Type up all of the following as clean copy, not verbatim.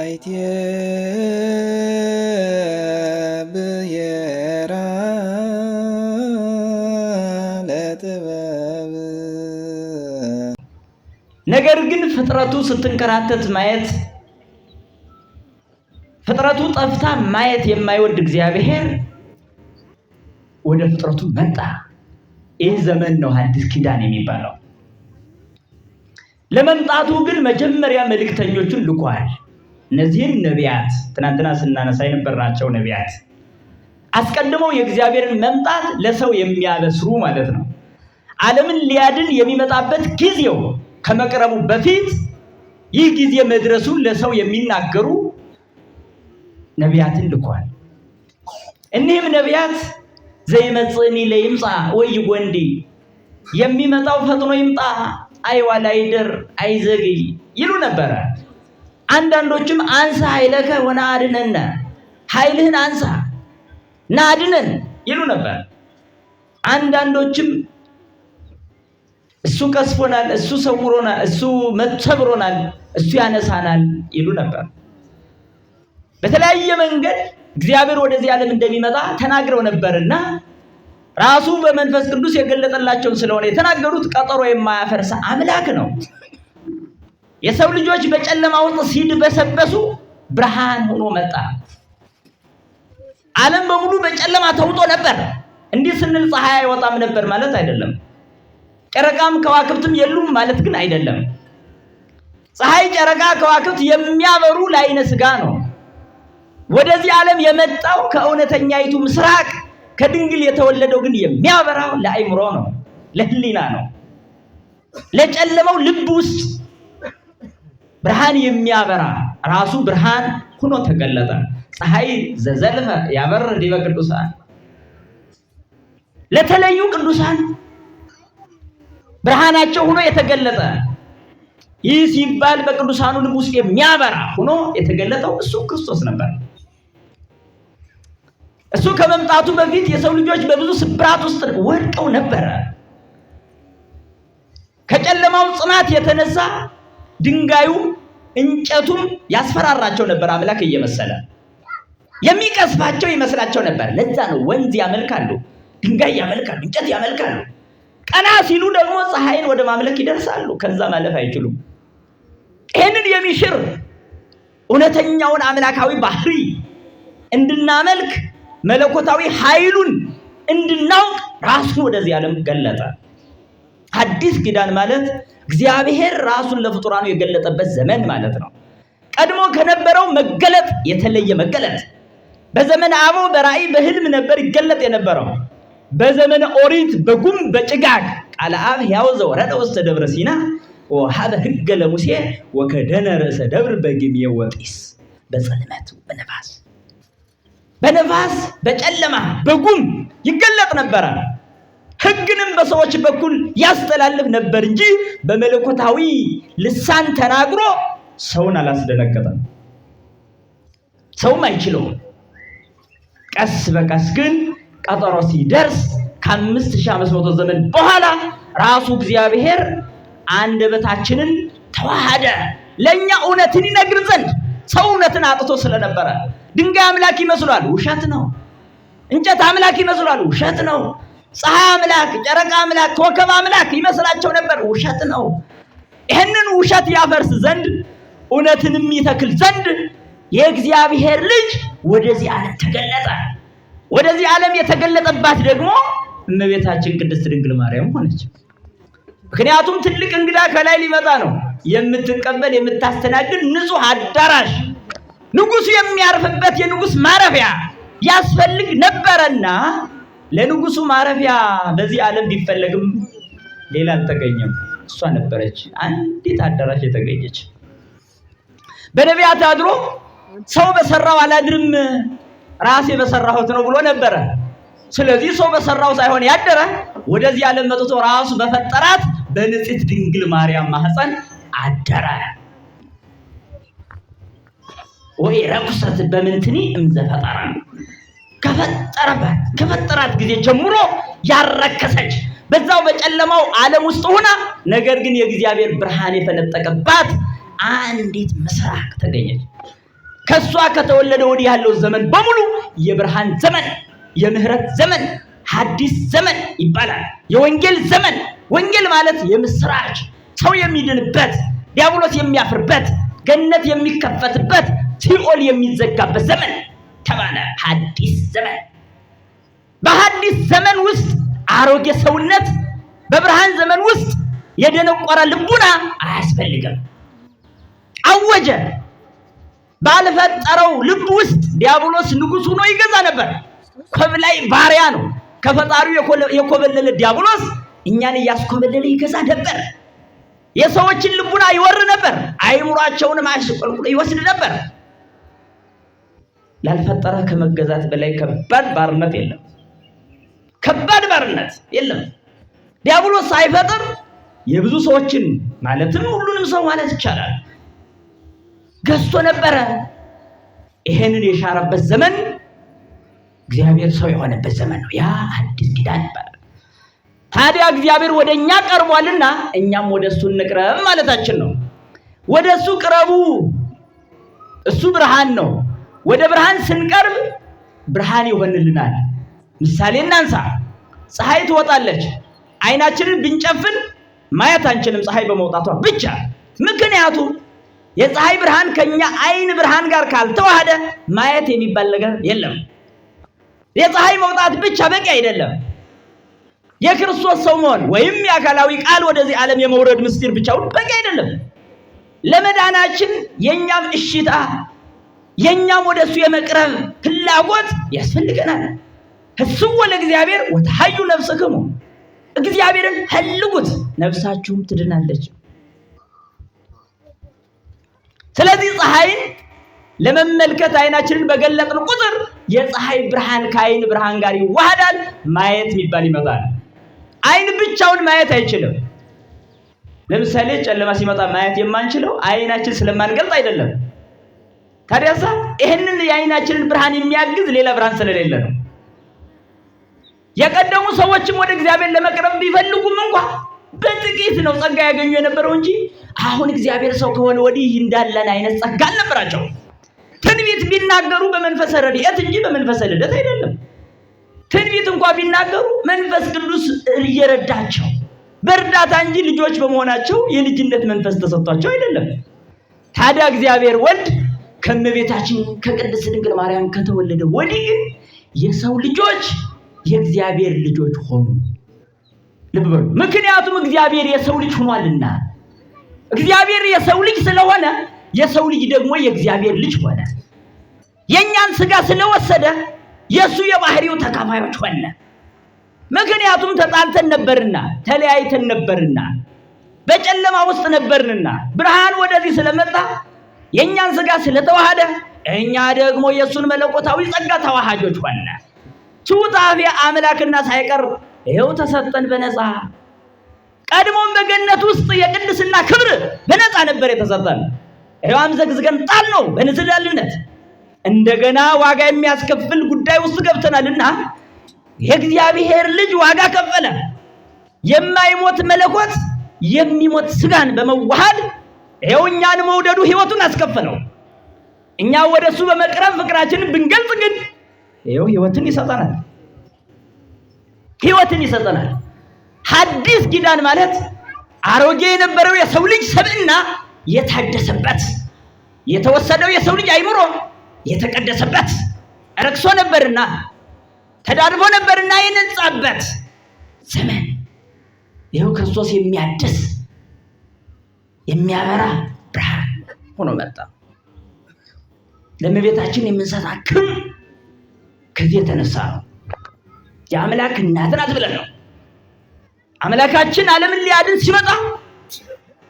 አይቴ ብሔራ ለጥበብ ነገር ግን ፍጥረቱ ስትንከራተት ማየት ፍጥረቱ ጠፍታ ማየት የማይወድ እግዚአብሔር ወደ ፍጥረቱ መጣ። ይህ ዘመን ነው አዲስ ኪዳን የሚባለው። ለመምጣቱ ግን መጀመሪያ መልእክተኞቹን ልኳል። እነዚህም ነቢያት ትናንትና ስናነሳ የነበርናቸው ነቢያት አስቀድመው የእግዚአብሔርን መምጣት ለሰው የሚያበስሩ ማለት ነው። ዓለምን ሊያድን የሚመጣበት ጊዜው ከመቅረቡ በፊት ይህ ጊዜ መድረሱን ለሰው የሚናገሩ ነቢያትን ልኳል። እኒህም ነቢያት ዘይመጽእኒ ለይምጻ ወይጎንዲ የሚመጣው ፈጥኖ ይምጣ አይዋል አይደር አይዘግይ ይሉ ነበረ። አንዳንዶችም አንሳ ኃይለከ ወነአድኅነነ ኃይልህን አንሳ ናድነን ይሉ ነበር። አንዳንዶችም እሱ ቀስፎናል፣ እሱ ሰውሮናል፣ እሱ ሰብሮናል፣ እሱ ያነሳናል ይሉ ነበር። በተለያየ መንገድ እግዚአብሔር ወደዚህ ዓለም እንደሚመጣ ተናግረው ነበርና ራሱ በመንፈስ ቅዱስ የገለጠላቸውን ስለሆነ የተናገሩት ቀጠሮ የማያፈርስ አምላክ ነው። የሰው ልጆች በጨለማ ውስጥ ሲድበሰበሱ ብርሃን ሆኖ መጣ። ዓለም በሙሉ በጨለማ ተውጦ ነበር። እንዲህ ስንል ፀሐይ አይወጣም ነበር ማለት አይደለም። ጨረቃም ከዋክብትም የሉም ማለት ግን አይደለም። ፀሐይ፣ ጨረቃ፣ ከዋክብት የሚያበሩ ለዓይነ ሥጋ ነው። ወደዚህ ዓለም የመጣው ከእውነተኛይቱ ምስራቅ ከድንግል የተወለደው ግን የሚያበራው ለአእምሮ ነው፣ ለህሊና ነው። ለጨለመው ልብ ውስጥ ብርሃን የሚያበራ ራሱ ብርሃን ሆኖ ተገለጠ። ፀሐይ ዘዘልፈ ያበር ዲበ ቅዱሳን ለተለዩ ቅዱሳን ብርሃናቸው ሆኖ የተገለጠ። ይህ ሲባል በቅዱሳኑ ልብ ውስጥ የሚያበራ ሆኖ የተገለጠው እሱ ክርስቶስ ነበር። እሱ ከመምጣቱ በፊት የሰው ልጆች በብዙ ስብራት ውስጥ ወድቀው ነበረ። ከጨለማው ጽናት የተነሳ ድንጋዩ እንጨቱም ያስፈራራቸው ነበር። አምላክ እየመሰለ የሚቀስፋቸው ይመስላቸው ነበር። ለዛ ነው ወንዝ ያመልካሉ፣ ድንጋይ ያመልካሉ፣ እንጨት ያመልካሉ። ቀና ሲሉ ደግሞ ፀሐይን ወደ ማምለክ ይደርሳሉ። ከዛ ማለፍ አይችሉም። ይህንን የሚሽር እውነተኛውን አምላካዊ ባህሪ እንድናመልክ መለኮታዊ ኃይሉን እንድናውቅ ራሱን ወደዚህ ዓለም ገለጠ። አዲስ ኪዳን ማለት እግዚአብሔር ራሱን ለፍጡራኑ የገለጠበት ዘመን ማለት ነው። ቀድሞ ከነበረው መገለጥ የተለየ መገለጥ። በዘመነ አበው በራእይ በህልም ነበር ይገለጥ የነበረው። በዘመነ ኦሪት በጉም በጭጋግ ቃለ አብ ሕያው ዘወረደ ውስተ ደብረ ሲና ወሀበ ሕገ ለሙሴ ወከደነ ርእሰ ደብር በጊሜ ወጢስ በጽልመት በነፋስ በጨለማ በጉም ይገለጥ ነበረ። ሕግንም በሰዎች በኩል ያስተላልፍ ነበር እንጂ በመለኮታዊ ልሳን ተናግሮ ሰውን አላስደነገጠም። ሰውም አይችለውም። ቀስ በቀስ ግን ቀጠሮ ሲደርስ ከ5500 ዘመን በኋላ ራሱ እግዚአብሔር አንደበታችንን ተዋሃደ። ለኛ እውነትን ይነግር ዘንድ ሰው እውነትን አጥቶ ስለነበረ ድንጋይ አምላክ ይመስሏል፣ ውሸት ነው። እንጨት አምላክ ይመስሏል፣ ውሸት ነው። ፀሐይ አምላክ፣ ጨረቃ አምላክ፣ ኮከብ አምላክ ይመስላቸው ነበር፣ ውሸት ነው። ይህንን ውሸት ያፈርስ ዘንድ እውነትንም ይተክል ዘንድ የእግዚአብሔር ልጅ ወደዚህ ዓለም ተገለጠ። ወደዚህ ዓለም የተገለጠባት ደግሞ እመቤታችን ቅድስት ድንግል ማርያም ሆነች። ምክንያቱም ትልቅ እንግዳ ከላይ ሊመጣ ነው። የምትቀበል የምታስተናግድ ንጹህ አዳራሽ፣ ንጉሱ የሚያርፍበት የንጉስ ማረፊያ ያስፈልግ ነበረና ለንጉሱ ማረፊያ በዚህ ዓለም ቢፈለግም ሌላ አልተገኘም። እሷ ነበረች አንዲት አዳራሽ የተገኘች። በነቢያት አድሮ ሰው በሰራው አላድርም ራሴ በሰራሁት ነው ብሎ ነበረ። ስለዚህ ሰው በሰራው ሳይሆን ያደረ ወደዚህ ዓለም መጥቶ ራሱ በፈጠራት በንጽሕት ድንግል ማርያም ማህፀን አደረ። ወይ ረኩሰት በምንትኒ እምዘፈጠራ ከፈጠራት ጊዜ ጀምሮ ያረከሰች በዛው በጨለማው ዓለም ውስጥ ሆና ነገር ግን የእግዚአብሔር ብርሃን የፈነጠቀባት አንዲት ምስራቅ ተገኘች። ከሷ ከተወለደ ወዲህ ያለው ዘመን በሙሉ የብርሃን ዘመን፣ የምህረት ዘመን፣ ሐዲስ ዘመን ይባላል። የወንጌል ዘመን። ወንጌል ማለት የምስራች፣ ሰው የሚድንበት፣ ዲያብሎስ የሚያፍርበት፣ ገነት የሚከፈትበት፣ ሲኦል የሚዘጋበት ዘመን ተባለ። ሐዲስ ዘመን። በሐዲስ ዘመን ውስጥ አሮጌ ሰውነት፣ በብርሃን ዘመን ውስጥ የደነቆረ ልቡና አያስፈልግም። አወጀ። ባልፈጠረው ልብ ውስጥ ዲያብሎስ ንጉሥ ሆኖ ይገዛ ነበር። ኮብላይ ባሪያ ነው። ከፈጣሪው የኮበለለ ዲያብሎስ እኛን እያስኮበለለ ይገዛ ነበር። የሰዎችን ልቡና ይወር ነበር። አይምሯቸውንም አሽቆልቁሎ ይወስድ ነበር። ላልፈጠረ ከመገዛት በላይ ከባድ ባርነት የለም። ከባድ ባርነት የለም። ዲያብሎስ ሳይፈጥር የብዙ ሰዎችን ማለትም ሁሉንም ሰው ማለት ይቻላል ገዝቶ ነበረ። ይሄንን የሻረበት ዘመን እግዚአብሔር ሰው የሆነበት ዘመን ነው። ያ አዲስ ኪዳን ይባላል። ታዲያ እግዚአብሔር ወደኛ ቀርቧልና እኛም ወደሱ እንቅረብ ማለታችን ነው። ወደሱ ቅረቡ። እሱ ብርሃን ነው። ወደ ብርሃን ስንቀርብ ብርሃን ይሆንልናል። ምሳሌ እናንሳ። ፀሐይ ትወጣለች። አይናችንን ብንጨፍን ማየት አንችልም፣ ፀሐይ በመውጣቷ ብቻ። ምክንያቱም የፀሐይ ብርሃን ከኛ አይን ብርሃን ጋር ካልተዋሃደ ማየት የሚባል ነገር የለም። የፀሐይ መውጣት ብቻ በቂ አይደለም። የክርስቶስ ሰው መሆን ወይም የአካላዊ ቃል ወደዚህ ዓለም የመውረድ ምስጢር ብቻውን በቂ አይደለም። ለመዳናችን የኛም እሽታ፣ የኛም ወደሱ የመቅረብ ፍላጎት ያስፈልገናል። ህስው ለእግዚአብሔር ወተሐዩ ነፍስክሙ፣ እግዚአብሔርን ፈልጉት ነፍሳችሁም ትድናለች። ስለዚህ ፀሐይን ለመመልከት አይናችንን በገለጥን ቁጥር የፀሐይ ብርሃን ከአይን ብርሃን ጋር ይዋሃዳል። ማየት የሚባል ይመጣል። አይን ብቻውን ማየት አይችልም። ለምሳሌ ጨለማ ሲመጣ ማየት የማንችለው አይናችን ስለማንገልጥ አይደለም። ታዲያሳ ይሄንን የአይናችንን ብርሃን የሚያግዝ ሌላ ብርሃን ስለሌለ ነው። የቀደሙ ሰዎችም ወደ እግዚአብሔር ለመቅረብ ቢፈልጉም እንኳን በጥቂት ነው ጸጋ ያገኙ የነበረው እንጂ አሁን እግዚአብሔር ሰው ከሆነ ወዲህ እንዳለን አይነት ጸጋ አልነበራቸው። ትንቢት ቢናገሩ በመንፈስ ረድኤት እንጂ በመንፈስ ልደት አይደለም። ትንቢት እንኳን ቢናገሩ መንፈስ ቅዱስ እየረዳቸው በእርዳታ እንጂ ልጆች በመሆናቸው የልጅነት መንፈስ ተሰጥቷቸው አይደለም። ታዲያ እግዚአብሔር ወልድ ከእመቤታችን ከቅድስት ድንግል ማርያም ከተወለደ ወዲህ የሰው ልጆች የእግዚአብሔር ልጆች ሆኑ። ልብ በሉ። ምክንያቱም እግዚአብሔር የሰው ልጅ ሆኗልና። እግዚአብሔር የሰው ልጅ ስለሆነ የሰው ልጅ ደግሞ የእግዚአብሔር ልጅ ሆነ። የኛን ስጋ ስለወሰደ የሱ የባህሪው ተካፋዮች ሆነ። ምክንያቱም ተጣልተን ነበርና፣ ተለያይተን ነበርና፣ በጨለማ ውስጥ ነበርንና ብርሃን ወደዚህ ስለመጣ የኛን ስጋ ስለተዋሃደ እኛ ደግሞ የሱን መለኮታዊ ጸጋ ተዋሃጆች ሆነ። ሱታፊ አምላክና ሳይቀር ይሄው ተሰጠን በነፃ። ቀድሞም በገነት ውስጥ የቅድስና ክብር በነፃ ነበር የተሰጠን። ይሄው አምዘግዝገን ጣል ነው በንዝላልነት። እንደገና ዋጋ የሚያስከፍል ጉዳይ ውስጥ ገብተናልና የእግዚአብሔር ልጅ ዋጋ ከፈለ። የማይሞት መለኮት የሚሞት ስጋን በመዋሃድ ይሄው እኛን መውደዱ ህይወቱን አስከፈለው። እኛ ወደሱ በመቅረብ ፍቅራችንን ብንገልጽ ግን ይሄው ህይወትን ይሰጠናል። ህይወትን ይሰጠናል። ሐዲስ ኪዳን ማለት አሮጌ የነበረው የሰው ልጅ ሰብዕና የታደሰበት፣ የተወሰደው የሰው ልጅ አይምሮ የተቀደሰበት፣ ረክሶ ነበርና ተዳድፎ ነበርና የነጻበት ዘመን ይሄው ክርስቶስ የሚያድስ የሚያበራ ብርሃን ሆኖ መጣ። ለእመቤታችን የምንሰጣት ክብር ከዚህ የተነሳ ነው። የአምላክ እናት ናት ብለን ነው። አምላካችን ዓለምን ሊያድን ሲመጣ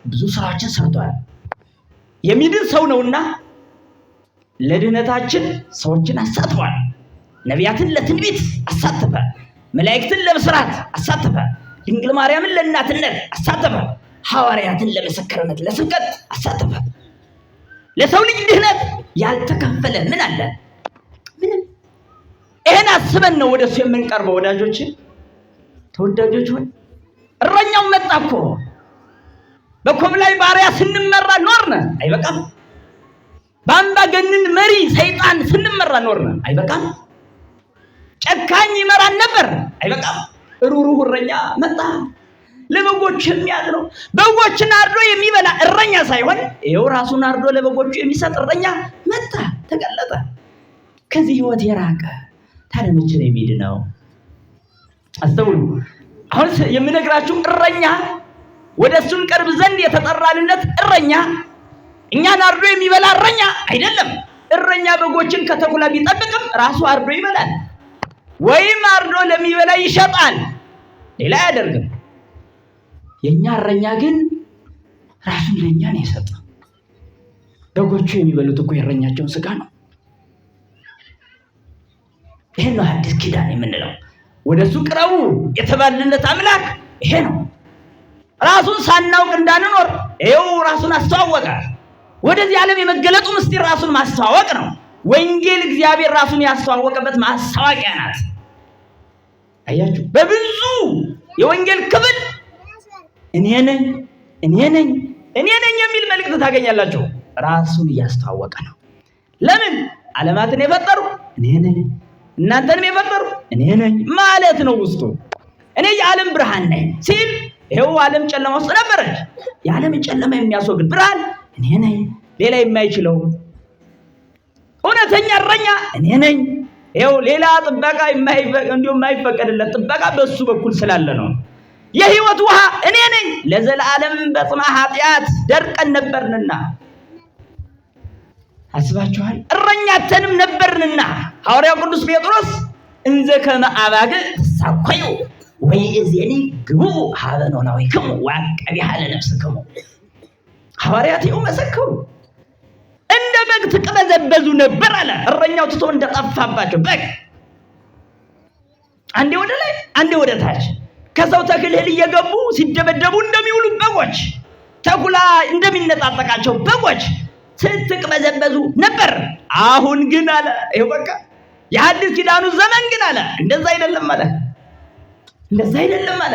ብዙ ስራዎችን ሰርቷል። የሚድን ሰው ነውና ለድህነታችን ሰዎችን አሳትፏል። ነቢያትን ለትንቢት አሳተፈ፣ መላእክትን ለብስራት አሳተፈ፣ ድንግል ማርያምን ለእናትነት አሳተፈ፣ ሐዋርያትን ለምስክርነት ለስብከት አሳተፈ። ለሰው ልጅ ድህነት ያልተከፈለ ምን አለ? ምንም። ይሄን አስበን ነው ወደሱ የምንቀርበው። ወዳጆች ተወዳጆች ሆይ እረኛው መጣ እኮ። በኮብላይ ባሪያ ስንመራ ኖርነ አይበቃም። በአምባገነን መሪ ሰይጣን ስንመራ ኖርነ። አይበቃም? ጨካኝ ይመራን ነበር። አይበቃም? ሩሩህ እረኛ መጣ፣ ለበጎች የሚያድነው በጎችን አርዶ የሚበላ እረኛ ሳይሆን ይኸው ራሱን አርዶ ለበጎቹ የሚሰጥ እረኛ መጣ፣ ተገለጠ። ከዚህ ህይወት የራቀ ታዲያ መቼ ነው የሚድነው? አስተውሉ። አሁን የምነግራችሁ እረኛ ወደሱን ቀርብ ዘንድ የተጠራንለት እረኛ እኛን አርዶ የሚበላ እረኛ አይደለም። እረኛ በጎችን ከተኩላ ቢጠብቅም ራሱ አርዶ ይበላል፣ ወይም አርዶ ለሚበላ ይሸጣል፣ ሌላ አያደርግም። የኛ እረኛ ግን ራሱን ለኛ ነው የሰጠው። በጎቹ የሚበሉት እኮ የእረኛቸውን ስጋ ነው። ይሄ ነው አዲስ ኪዳን የምንለው። ወደሱ ቅረቡ የተባልንለት አምላክ ይሄ ነው። ራሱን ሳናውቅ እንዳንኖር ይሄው ራሱን አስተዋወቀ። ወደዚህ ዓለም የመገለጡ ምስጢር ራሱን ማስተዋወቅ ነው። ወንጌል እግዚአብሔር ራሱን ያስተዋወቀበት ማስተዋወቂያ ናት። አያችሁ፣ በብዙ የወንጌል ክፍል እኔ ነኝ የሚል መልእክት ታገኛላችሁ። ራሱን እያስተዋወቀ ነው። ለምን? ዓለማትን የፈጠሩ እኔ ነኝ፣ እናንተንም የፈጠሩ እኔ ነኝ ማለት ነው። ውስጡ እኔ የዓለም ብርሃን ነኝ ሲል ይሄው ዓለም ጨለማ ውስጥ ነበረች። የዓለምን ጨለማ የሚያስወግድ ብርሃን እኔ ነኝ፣ ሌላ የማይችለው እውነተኛ እረኛ እኔ ነኝ። ይሄው ሌላ ጥበቃ የማይፈቀድለት ጥበቃ በሱ በኩል ስላለ ነው። የህይወት ውሃ እኔ ነኝ። ለዘላለም በጥማ ኃጢአት ደርቀን ነበርንና አስባችኋል? እረኛተንም ነበርንና ሐዋርያው ቅዱስ ጴጥሮስ እንዘ ከመ አባግዕ ተሳኮዩ ወይእዜኒ ግቡእ ሀበ ኖላዊክሙ ወዐቀቢሃ ለነፍስክሙ። ሐዋርያት ይኸው መሰከሩ። እንደ በግ ትቅበዘበዙ ነበር አለ። እረኛው ትቶ እንደጠፋባቸው በግ አንዴ ወደ ላይ አንዴ ወደ ታች ከሰው ተክል እህል እየገቡ ሲደበደቡ እንደሚውሉ በጎች፣ ተኩላ እንደሚነጣጠቃቸው በጎች ስትቅበዘበዙ ነበር። አሁን ግን አለ ይኸው በቃ የሐዲስ ኪዳኑ ዘመን ግን አለ እንደዛ አይደለም አለ።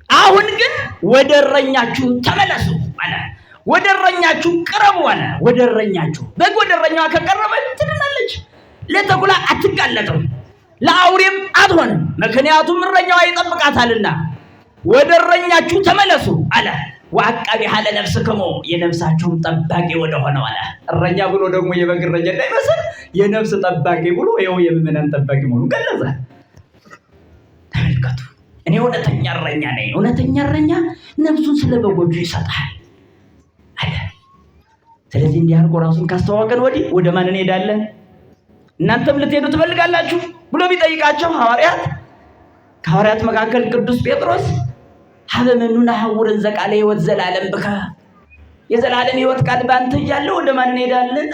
አሁን ግን ወደ እረኛችሁ ተመለሱ አለ። ወደ እረኛችሁ ቅረቡ አለ። ወደ እረኛችሁ በግ ወደ እረኛዋ ከቀረበች ትድናለች፣ ለተኩላ አትጋለጥም፣ ለአውሬም አትሆንም፣ ምክንያቱም እረኛዋ ይጠብቃታልና። ወደ እረኛችሁ ተመለሱ አለ። ወዐቀቢሃ ለነፍስክሙ የነፍሳችሁም ጠባቂ ወደ ሆነው አለ። እረኛ ብሎ ደግሞ የበግ እረኛ እንዳይመስል የነፍስ ጠባቂ ብሎ ይኸው የምእመናን ጠባቂ መሆኑን ገለጸ። ተመልከቱ፣ እኔ እውነተኛ እረኛ ነኝ። እውነተኛ እረኛ ነፍሱን ስለ በጎቹ ይሰጣል አለ። ስለዚህ እንዲህ አድርጎ ራሱን ካስተዋወቀን ወዲህ ወደ ማን እንሄዳለን? እናንተም ልትሄዱ ትፈልጋላችሁ ብሎ ቢጠይቃቸው ከሐዋርያት መካከል ቅዱስ ጴጥሮስ ሀበ መኑ ነሐውር እንዘ ቃለ ሕይወት ዘላለም ብከ፣ የዘላለም ሕይወት ቃል ባንተ እያለ ወደ ማን እንሄዳለን?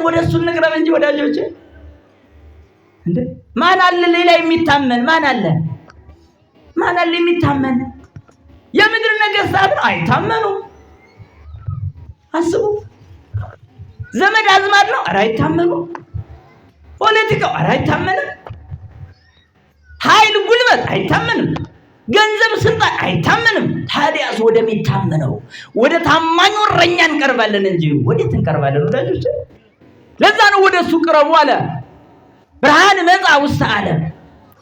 ወደ እሱ እንቅረብ እንጂ ወዳጆቼ። እንዴ ማን አለ ሌላ የሚታመን? ማን አለ የሚታመን? የምድር ነገሥታት አይታመኑም። አስቡ። ዘመድ አዝማድ ነው፣ ኧረ አይታመኑም። ፖለቲካው ኧረ አይታመንም። ኃይል ጉልበት አይታመንም። ገንዘብ ስልጣን አይታመንም። ታዲያስ ወደሚታመነው ወደ ታማኙ እረኛ እንቀርባለን እንጂ ወዴት እንቀርባለን ወዳጆች? ለዛ ነው ወደ እሱ ቅረቡ አለ። ብርሃን መጣ ውስተ ዓለም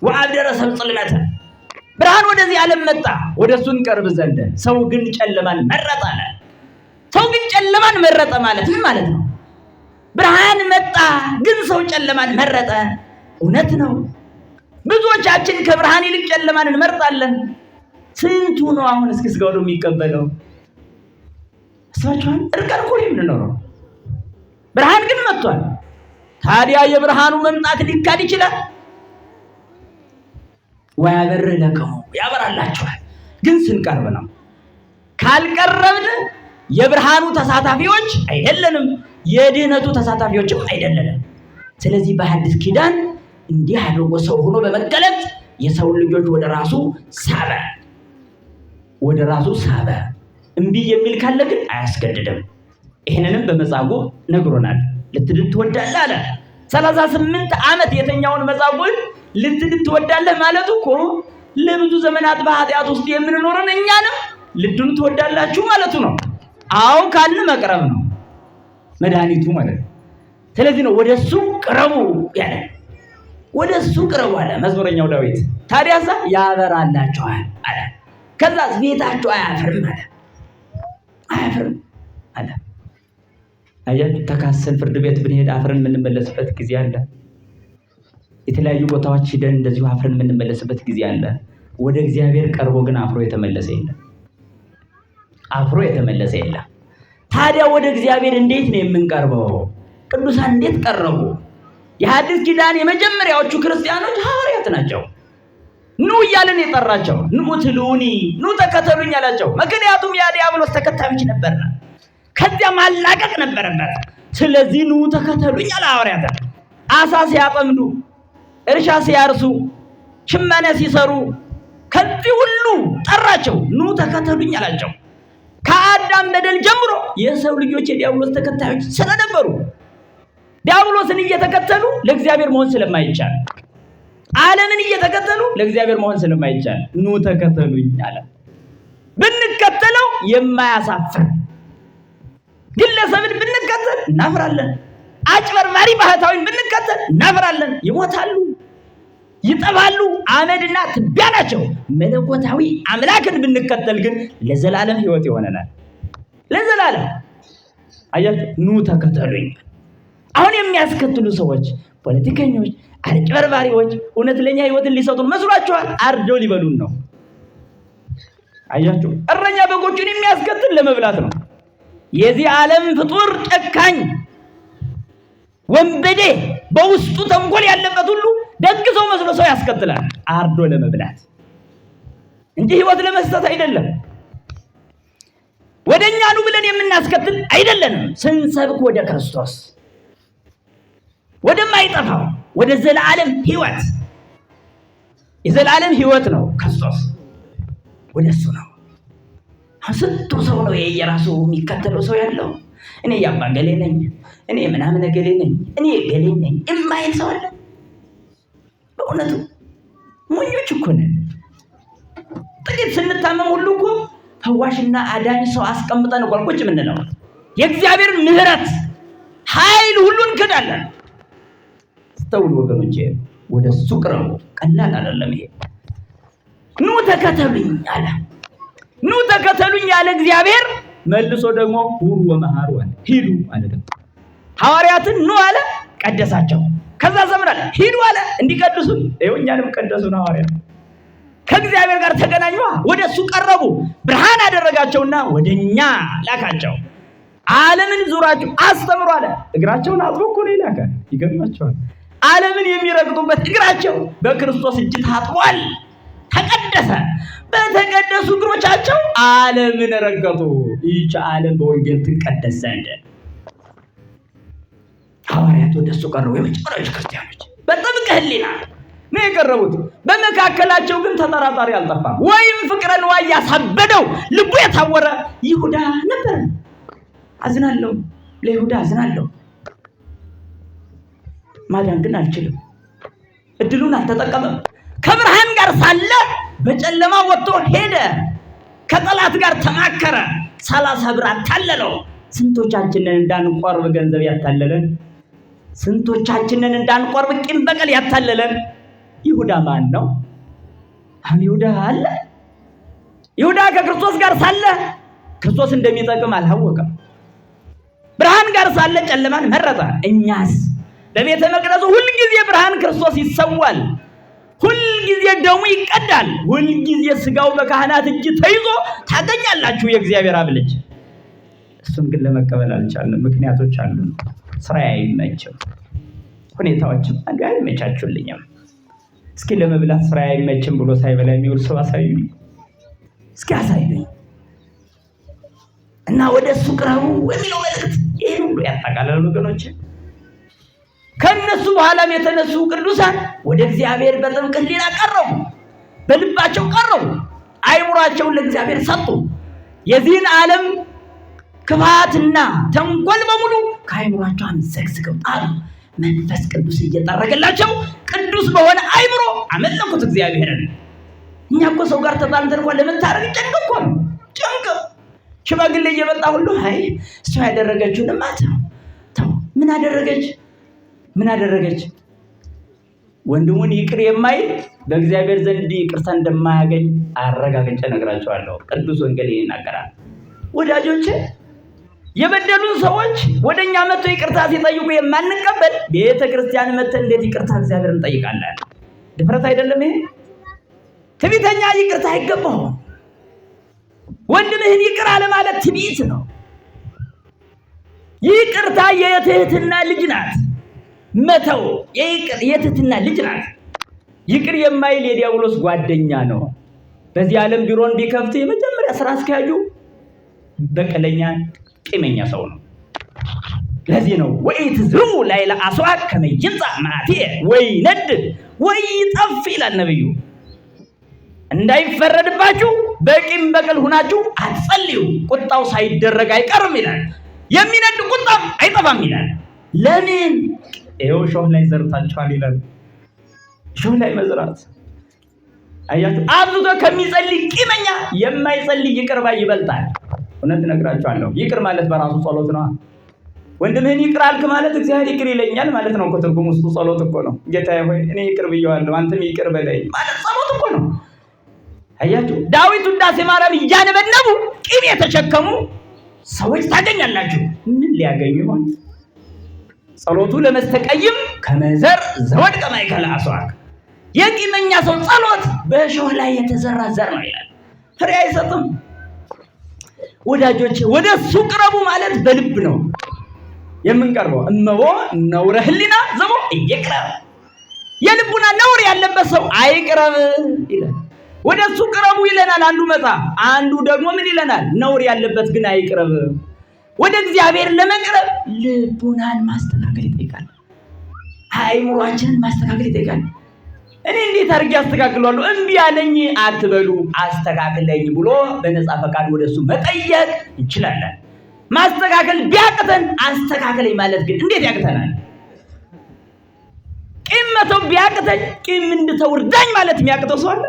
ወአብደረ ሰብእ ጽልመተ። ብርሃን ወደዚህ ዓለም መጣ ወደ እሱ እንቀርብ ዘንድ። ሰው ግን ጨለማን መረጠ አለ። ሰው ግን ጨለማን መረጠ ማለት ምን ማለት ነው? ብርሃን መጣ ግን ሰው ጨለማን መረጠ። እውነት ነው። ብዙዎቻችን ከብርሃን ይልቅ ጨለማን እንመርጣለን። ስንቱ ነው አሁን እስኪ ስጋው ነው የሚቀበለው? አስባችኋል? እርቀን እኮ የምንኖረው ብርሃን ግን መጥቷል። ታዲያ የብርሃኑ መምጣት ሊካድ ይችላል? ወያበር ለከሙ ያበራላችኋል፣ ግን ስንቀርብ ነው። ካልቀረብን የብርሃኑ ተሳታፊዎች አይደለንም፣ የድህነቱ ተሳታፊዎችም አይደለንም። ስለዚህ በሐዲስ ኪዳን እንዲህ አድርጎ ሰው ሆኖ በመገለጥ የሰው ልጆች ወደ ራሱ ሳበ። እምቢ የሚል ካለ ግን አያስገድድም። ይሄንንም በመጻጉዕ ነግሮናል። ልትድን ትወዳለህ አለ። 38 ዓመት የተኛውን መጻጉዕን ልትድን ትወዳለህ ማለቱ እኮ ለብዙ ዘመናት በኃጢአት ውስጥ የምንኖረን እኛንም ልትድኑ ትወዳላችሁ ማለቱ ነው። አዎ ካልን መቅረብ ነው መድኃኒቱ ማለት ነው። ስለዚህ ነው ወደሱ ቅረቡ ያለ። ወደሱ ቅረቡ አለ መዝሙረኛው ዳዊት። ታዲያሳ ያበራላችኋል አለ። ከዛ ቤታችሁ አያፍርም አለ። አያፍርም አለ። አያችሁ ተካሰን ፍርድ ቤት ብንሄድ አፍረን የምንመለስበት ጊዜ አለ። የተለያዩ ቦታዎች ሄደን እንደዚሁ አፍረን የምንመለስበት ጊዜ አለ። ወደ እግዚአብሔር ቀርቦ ግን አፍሮ የተመለሰ የለም። አፍሮ የተመለሰ የለም። ታዲያ ወደ እግዚአብሔር እንዴት ነው የምንቀርበው? ቅዱሳን እንዴት ቀረቡ? የሐዲስ ኪዳን የመጀመሪያዎቹ ክርስቲያኖች ሐዋርያት ናቸው። ኑ እያለን የጠራቸው፣ ኑ ትሉኒ፣ ኑ ተከተሉኝ አላቸው። ምክንያቱም ያ ዲያብሎስ ተከታዮች ነበርና ከዚያ ማላቀቅ ነበረበት። ስለዚህ ኑ ተከተሉኝ አለ ሐዋርያት። አሳ ሲያጠምዱ፣ እርሻ ሲያርሱ፣ ሽመና ሲሰሩ ከዚህ ሁሉ ጠራቸው። ኑ ተከተሉኝ አላቸው። ከአዳም በደል ጀምሮ የሰው ልጆች የዲያብሎስ ተከታዮች ስለነበሩ ዲያብሎስን እየተከተሉ ለእግዚአብሔር መሆን ስለማይቻል፣ ዓለምን እየተከተሉ ለእግዚአብሔር መሆን ስለማይቻል ኑ ተከተሉኝ አለ። ብንከተለው የማያሳፍር ግለሰብን ብንከተል እናፍራለን። አጭበርባሪ ባህታዊን ብንከተል እናፍራለን። ይሞታሉ፣ ይጠፋሉ፣ አመድና ትቢያ ናቸው። መለኮታዊ አምላክን ብንከተል ግን ለዘላለም ሕይወት ይሆነናል። ለዘላለም አያችሁ፣ ኑ ተከተሉኝ። አሁን የሚያስከትሉ ሰዎች ፖለቲከኞች፣ አጭበርባሪዎች እውነት ለኛ ሕይወትን ሊሰጡን መስሏቸዋል። አርደው ሊበሉን ነው። አያችሁ፣ እረኛ በጎቹን የሚያስከትል ለመብላት ነው። የዚህ ዓለም ፍጡር ጨካኝ ወንበዴ በውስጡ ተንኮል ያለበት ሁሉ ደግ ሰው መስሎ ሰው ያስከትላል። አርዶ ለመብላት እንጂ ሕይወት ለመስጠት አይደለም። ወደኛ ኑ ብለን የምናስከትል አይደለንም። ስንሰብክ ወደ ክርስቶስ ወደማይጠፋው ወደ ዘላለም ሕይወት፣ የዘላለም ሕይወት ነው ክርስቶስ። ወደሱ ነው። ስንቱ ሰው ነው የየራሱ የሚከተለው ሰው ያለው። እኔ ያባ ገሌ ነኝ፣ እኔ ምናምን ገሌ ነኝ፣ እኔ ገሌ ነኝ የማይል ሰው አለ። በእውነቱ ሞኞች እኮ ነን። ጥቂት ስንታመም ሁሉ እኮ ፈዋሽና አዳኝ ሰው አስቀምጠን እኮ ቁጭ የምንለው የእግዚአብሔር ምሕረት ኃይል ሁሉ እንክዳለን። ስተውሉ ወገኖቼ፣ ወደሱ ቅረቡ። ቀላል አይደለም ይሄ። ኑ ተከተሉኝ አለ። ኑ ተከተሉኝ ያለ እግዚአብሔር መልሶ ደግሞ ሁሩ ወመሃሩ አለ። ሂዱ አለ። ሐዋርያትን ኑ አለ፣ ቀደሳቸው። ከዛ ዘመናት ሂዱ አለ እንዲቀድሱ። ይኸው እኛንም ቀደሱን ሐዋርያት። ከእግዚአብሔር ጋር ተገናኙ፣ ወደሱ ቀረቡ። ብርሃን አደረጋቸውና ወደኛ ላካቸው። ዓለምን ዙራችሁ አስተምሩ አለ። እግራቸውን አጥቦ እኮ ነው የላከ። ይገርማቸዋል። ዓለምን የሚረግጡበት እግራቸው በክርስቶስ እጅ ታጥቧል፣ ተቀደሰ። በተቀደሱ እግሮቻቸው ዓለምን ረገጡ። ይህች ዓለም በወንጌል ትቀደስ ዘንድ ሐዋርያት ወደሱ ቀረቡ። የመጀመሪያዎቹ ክርስቲያኖች በጥብቅ ሕሊና ነው የቀረቡት። በመካከላቸው ግን ተጠራጣሪ አልጠፋም። ወይም ፍቅረ ንዋይ ያሳበደው ልቡ የታወረ ይሁዳ ነበር። አዝናለሁ፣ ለይሁዳ አዝናለሁ። ማዳን ግን አልችልም። እድሉን አልተጠቀመም። ከብርሃን ጋር ሳለ በጨለማ ወጥቶ ሄደ። ከጠላት ጋር ተማከረ። 30 ብር አታለለው። ስንቶቻችንን እንዳንቆርብ ገንዘብ ያታለለን፣ ስንቶቻችንን እንዳንቆርብ ቂም በቀል ያታለለን ይሁዳ ማን ነው? አሁን ይሁዳ አለ። ይሁዳ ከክርስቶስ ጋር ሳለ ክርስቶስ እንደሚጠቅም አልታወቀም። ብርሃን ጋር ሳለ ጨለማን መረጠ። እኛስ በቤተ መቅደሱ ሁልጊዜ ብርሃን ክርስቶስ ይሰዋል፣ ሁልጊዜ ደሙ ይቀዳል፣ ሁልጊዜ ስጋው በካህናት እጅ ተይዞ ታገኛላችሁ የእግዚአብሔር አብ ልጅ። እሱን ግን ለመቀበል አልቻልንም። ምክንያቶች አሉ። ስራ አይመችም፣ ሁኔታዎችም አንዱ አይመቻቹልኝም። እስኪ ለመብላት ስራ አይመችም ብሎ ሳይበላ የሚውል ሰው አሳዩኝ፣ እስኪ አሳዩኝ። እና ወደ እሱ ቅረቡ የሚለው መልእክት ይህን ሁሉ ያጠቃልላል ወገኖች። ከነሱ በኋላም የተነሱ ቅዱሳን ወደ እግዚአብሔር በጥብቅ ሕሊና ቀረቡ፣ በልባቸው ቀረቡ፣ አይምሯቸውን ለእግዚአብሔር ሰጡ። የዚህን ዓለም ክፋትና ተንኮል በሙሉ ከአይምሯቸው አንዘግዝገው ጣሉ። መንፈስ ቅዱስ እየጠረገላቸው ቅዱስ በሆነ አይምሮ አመለኩት እግዚአብሔርን። እኛ እኮ ሰው ጋር ተጣልተን እንኳን ለመታረቅ ጭንቅ እኮ ነው፣ ጭንቅ። ሽማግሌ እየመጣ ሁሉ አይ እሷ ያደረገችውንማ ተው ምን አደረገች? ወንድሙን ይቅር የማይል በእግዚአብሔር ዘንድ ይቅርታ እንደማያገኝ አረጋግጬ እነግራቸዋለሁ። ቅዱስ ወንጌል ይናገራል። ወዳጆቼ የበደሉን ሰዎች ወደኛ መጥተው ይቅርታ ሲጠይቁ የማንቀበል ቤተክርስቲያን መጥተን እንዴት ይቅርታ እግዚአብሔርን እንጠይቃለን? ድፍረት አይደለም ይሄ? ትዕቢተኛ ይቅርታ አይገባውም። ወንድምህን ይቅር አለ ማለት ትዕቢት ነው። ይቅርታ የትህትና ልጅ ናት። መተው የትህትና ልጅ ናት። ይቅር የማይል የዲያብሎስ ጓደኛ ነው። በዚህ ዓለም ቢሮን ቢከፍት የመጀመሪያ ስራ አስኪያጁ በቀለኛ ቂመኛ ሰው ነው። ለዚህ ነው ወኢትዝሙ ላይለ አስዋቅ ከመይንጻ ማቴ ወይነድ ወይጠፍ ይላል ነብዩ። እንዳይፈረድባችሁ በቂም በቀል ሁናችሁ አትጸልዩ፣ ቁጣው ሳይደረግ አይቀርም ይላል። የሚነድ ቁጣም አይጠፋም ይላል። ለምን? ይኸው ሾህ ላይ ዘርታችኋል ይላል። ሾህ ላይ መዝራት አያችሁ። አብዝቶ ከሚጸልይ ቂመኛ የማይጸልይ ይቅር ባይ ይበልጣል። እውነት እነግራችኋለሁ። ይቅር ማለት በራሱ ጸሎት ነው። ወንድምህን ይቅር አልክ ማለት እግዚአብሔር ይቅር ይለኛል ማለት ነው። ትርጉም ውስጡ ጸሎት እኮ ነው። ጌታዬ ሆይ እኔ ይቅር ብየዋለሁ አንተም ይቅር በለኝ ማለት ጸሎት እኮ ነው። አያችሁ። ዳዊት ውዳሴ ማርያም እያነበነቡ ቂም የተሸከሙ ሰዎች ታገኛላችሁ። ምን ሊያገኙ ይሆን? ጸሎቱ ለመስተቀይም ከመዘር ዘወድቀ ማእከለ አስዋክ። የቂመኛ ሰው ጸሎት በእሾህ ላይ የተዘራ ዘር ነው ይላል። ፍሬ አይሰጥም። ወዳጆቼ ወደ እሱ ቅረቡ ማለት በልብ ነው የምንቀርበው። እመቦ ነውረ ህሊና ዘቦ እየቅረብ። የልቡና ነውር ያለበት ሰው አይቅረብ ይላል። ወደ እሱ ቅረቡ ይለናል አንዱ መጽሐፍ። አንዱ ደግሞ ምን ይለናል? ነውር ያለበት ግን አይቅረብ። ወደ እግዚአብሔር ለመቅረብ ልቡናን ማስተካከል ይጠይቃል። አእምሯችንን ማስተካከል ይጠይቃል። እኔ እንዴት አድርጌ አስተካክላለሁ? እምቢ አለኝ አትበሉ፣ አስተካክለኝ ብሎ በነፃ ፈቃድ ወደሱ መጠየቅ እንችላለን። ማስተካከል ቢያቅተን አስተካክለኝ ማለት ግን እንዴት ያቅተናል? ቂም መተው ቢያቅተኝ ቂም እንድተው እርዳኝ ማለት የሚያቅተው ሰው አለ?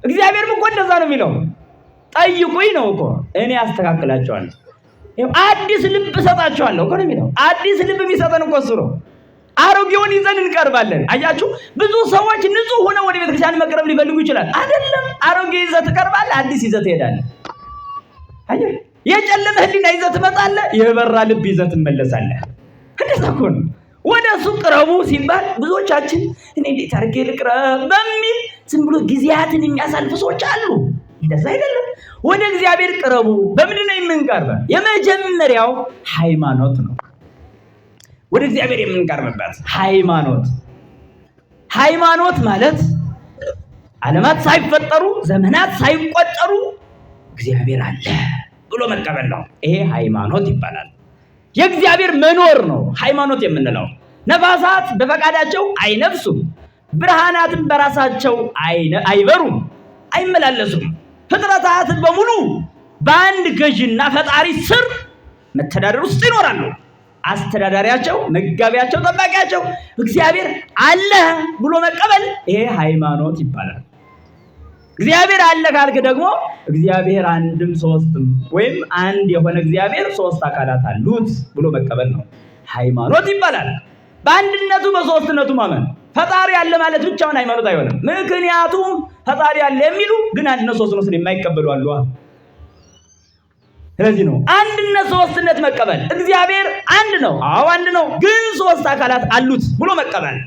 እግዚአብሔርም እኮ እንደዛ ነው የሚለው። ጠይቁኝ ነው እኮ እኔ አስተካክላቸዋለሁ፣ አዲስ ልብ እሰጣቸዋለሁ እኮ ነው የሚለው። አዲስ ልብ የሚሰጠን እኮ እሱ ነው። አሮጌውን ይዘን እንቀርባለን። አያችሁ፣ ብዙ ሰዎች ንጹህ ሆነው ወደ ቤተክርስቲያን መቅረብ ሊፈልጉ ይችላል። አይደለም፣ አሮጌ ይዘህ ትቀርባለህ፣ አዲስ ይዘህ ትሄዳለህ። አየህ፣ የጨለመ ህሊና ይዘህ ትመጣለህ፣ የበራ ልብ ይዘህ ትመለሳለህ። እንደዛ እኮ ነው። ወደ እሱ ቅረቡ ሲባል ብዙዎቻችን እኔ እንዴት አድርጌ ልቅረብ በሚል ዝም ብሎ ጊዜያትን የሚያሳልፉ ሰዎች አሉ። እንደዛ አይደለም። ወደ እግዚአብሔር ቅረቡ። በምንድን ነው የምንቀርበው? የመጀመሪያው ሃይማኖት ነው። ወደ እግዚአብሔር የምንቀርብበት ሃይማኖት ማለት ዓለማት ሳይፈጠሩ ዘመናት ሳይቆጠሩ እግዚአብሔር አለ ብሎ መቀበል ነው። ይሄ ሃይማኖት ይባላል። የእግዚአብሔር መኖር ነው ሃይማኖት የምንለው። ነፋሳት በፈቃዳቸው አይነፍሱም፣ ብርሃናትም በራሳቸው አይበሩም፣ አይመላለሱም። ፍጥረታት በሙሉ በአንድ ገዥና ፈጣሪ ስር መተዳደር ውስጥ ይኖራሉ። አስተዳዳሪያቸው፣ መጋቢያቸው፣ ጠባቂያቸው እግዚአብሔር አለ ብሎ መቀበል ይሄ ሃይማኖት ይባላል። እግዚአብሔር አለ ካልክ ደግሞ እግዚአብሔር አንድም ሶስትም ወይም አንድ የሆነ እግዚአብሔር ሶስት አካላት አሉት ብሎ መቀበል ነው። ሃይማኖት ይባላል። በአንድነቱ በሶስትነቱ ማመን። ፈጣሪ አለ ማለት ብቻውን ሃይማኖት አይሆንም። ምክንያቱም ፈጣሪ አለ የሚሉ ግን አንድነት ሶስትነት የማይቀበሉ አሉ። ስለዚህ ነው አንድነት ሶስትነት መቀበል። እግዚአብሔር አንድ ነው፣ አዎ አንድ ነው፣ ግን ሶስት አካላት አሉት ብሎ መቀበል።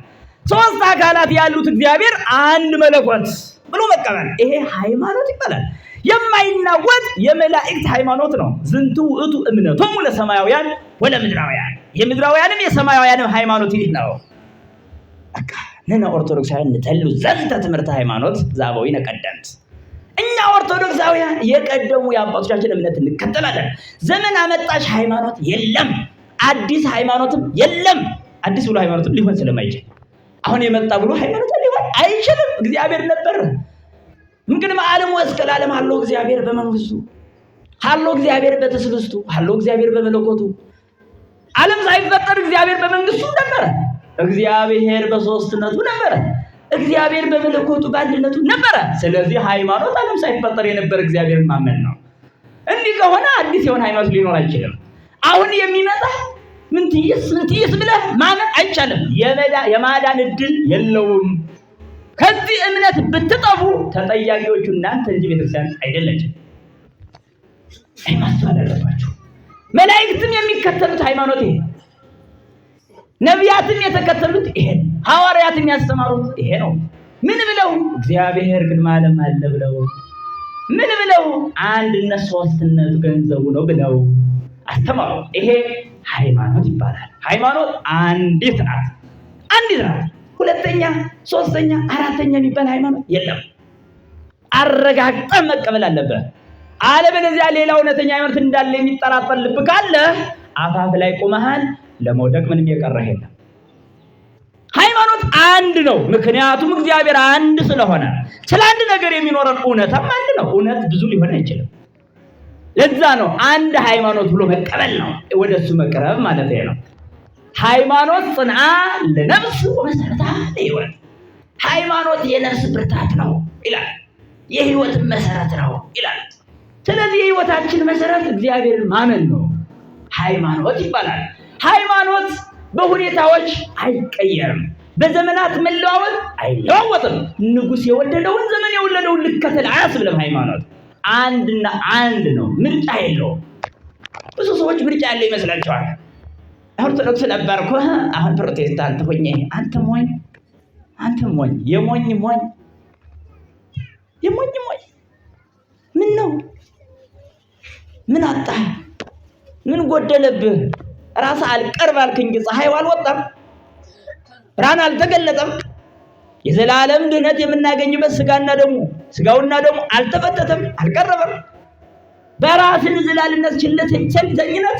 ሶስት አካላት ያሉት እግዚአብሔር አንድ መለኮት ብሎ መቀበል ይሄ ሃይማኖት ይባላል። የማይናወጥ የመላእክት ሃይማኖት ነው። ዝንቱ ውእቱ እምነቶሙ ለሰማያውያን ወለምድራውያን፣ የምድራውያንም የሰማያውያንም ሃይማኖት ይህ ነው። በቃ ነነ ኦርቶዶክሳውያን ንተሉ ዘንተ ትምህርተ ሃይማኖት ዘአበዊነ ቀደምት። እኛ ኦርቶዶክሳውያን የቀደሙ የአባቶቻችን እምነት እንከተላለን። ዘመን አመጣሽ ሃይማኖት የለም፣ አዲስ ሃይማኖትም የለም። አዲስ ብሎ ሃይማኖትም ሊሆን ስለማይችል አሁን የመጣ ብሎ ሃይማኖት ሊሆን አይችልም። እግዚአብሔር ነበር ምንቅድመ ዓለም ወእስከ ለዓለም ሀሎ እግዚአብሔር በመንግስቱ፣ ሀሎ እግዚአብሔር በትስብእቱ፣ ሀሎ እግዚአብሔር በመለኮቱ። ዓለም ሳይፈጠር እግዚአብሔር በመንግስቱ ነበረ፣ እግዚአብሔር በሶስትነቱ ነበረ። እግዚአብሔር በመለኮቱ በአንድነቱ ነበረ። ስለዚህ ሃይማኖት ዓለም ሳይፈጠር የነበረ እግዚአብሔርን ማመን ነው። እንዲህ ከሆነ አዲስ የሆነ ሃይማኖት ሊኖር አይችልም። አሁን የሚመጣ ምንትይስ ብለህ ማመን አይቻልም። የማዳን እድል የለውም። ከዚህ እምነት ብትጠፉ ተጠያቂዎቹ እናንተ እንጂ ቤተክርስቲያን አይደለችም። ማስተዋል አለባችሁ። መላእክትም የሚከተሉት ሃይማኖት ይሄ፣ ነቢያትም የተከተሉት ይሄ፣ ሐዋርያትም ያስተማሩት ይሄ ነው። ምን ብለው? እግዚአብሔር ቅድመ ዓለም አለ ብለው። ምን ብለው? አንድነት ሶስትነቱ ገንዘቡ ነው ብለው አስተማሩ። ይሄ ሃይማኖት ይባላል። ሃይማኖት አንዲት ናት፣ አንዲት ናት። ሁለተኛ፣ ሶስተኛ፣ አራተኛ የሚባል ሃይማኖት የለም። አረጋግጠን መቀበል አለበት። አለበለዚያ ሌላ እውነተኛ ሃይማኖት እንዳለ የሚጠራጠር ልብ ካለ አፋፍ ላይ ቆመሃል። ለመውደቅ ምንም የቀረህ የለም። ሃይማኖት አንድ ነው። ምክንያቱም እግዚአብሔር አንድ ስለሆነ ስለ አንድ ነገር የሚኖረን እውነታም አንድ ነው። እውነት ብዙ ሊሆን አይችልም። ለዛ ነው አንድ ሃይማኖት ብሎ መቀበል ነው፣ ወደሱ መቅረብ ማለት ነው። ሃይማኖት ጽንዓ ለነፍስ ወመሰረታ ለሕይወት። ሃይማኖት የነፍስ ብርታት ነው ይላል፣ የሕይወት መሰረት ነው ይላል። ስለዚህ የሕይወታችን መሰረት እግዚአብሔርን ማመን ነው፣ ሃይማኖት ይባላል። ሃይማኖት በሁኔታዎች አይቀየርም፣ በዘመናት መለዋወጥ አይለዋወጥም። ንጉሥ የወደደውን ዘመን የወለደውን ልከተል አያስብልም። ሃይማኖት አንድና አንድ ነው፣ ምርጫ የለውም። ብዙ ሰዎች ምርጫ ያለው ይመስላቸዋል። ኦርቶዶክስ ነበርኩ አሁን ፕሮቴስታንት ሆኜ፣ አንተ ሞኝ፣ የሞኝ ሞኝ፣ የሞኝ ሞኝ። ምን ነው? ምን አጣህ? ምን ጎደለብህ? ራስህ አልቀርብ አልክ እንጂ ፀሐይው አልወጣም፣ ብርሃን አልተገለጠም። የዘላለም ድህነት የምናገኝበት ስጋውና ደሙ አልተፈተተም፣ አልቀረበም። በራስን ዝላልነት፣ ቸልተኝነት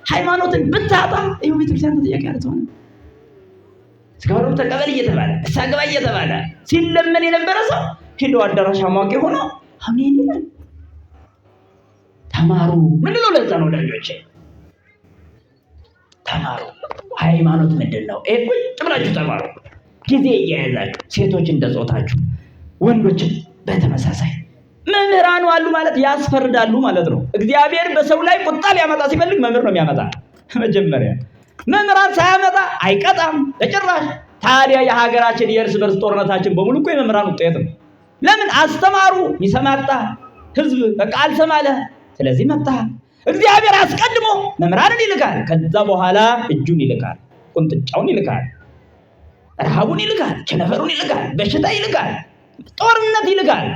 ሃይማኖትን ብታጣ ይኸው ቤተክርስቲያን ተጠያቂ አትሆንም። ስጋው ደሙ ተቀበል እየተባለ ንስሐ ግባ እየተባለ ሲለመን የነበረ ሰው ሄዶ አዳራሽ አሟቂ ሆኖ አሜን ይላል። ተማሩ። ምን ነው? ለዛ ነው ወዳጆቼ ተማሩ። ሃይማኖት ምንድን ነው? ቁጭ ብላችሁ ተማሩ። ጊዜ እያያዛችሁ፣ ሴቶች እንደጾታችሁ፣ ወንዶችም በተመሳሳይ። መምህራኑ አሉ ማለት ያስፈርዳሉ ማለት ነው። እግዚአብሔር በሰው ላይ ቁጣ ሊያመጣ ሲፈልግ መምህር ነው የሚያመጣ። መጀመሪያ መምህራን ሳያመጣ አይቀጣም በጭራሽ። ታዲያ የሀገራችን የእርስ በርስ ጦርነታችን በሙሉ እኮ የመምህራን ውጤት ነው። ለምን? አስተማሩ። የሚሰማጣ ህዝብ በቃ አልሰማለ። ስለዚህ መጣ። እግዚአብሔር አስቀድሞ መምህራንን ይልካል። ከዛ በኋላ እጁን ይልካል፣ ቁንጥጫውን ይልካል፣ ረሃቡን ይልካል፣ ቸነፈሩን ይልካል፣ በሽታ ይልካል፣ ጦርነት ይልካል።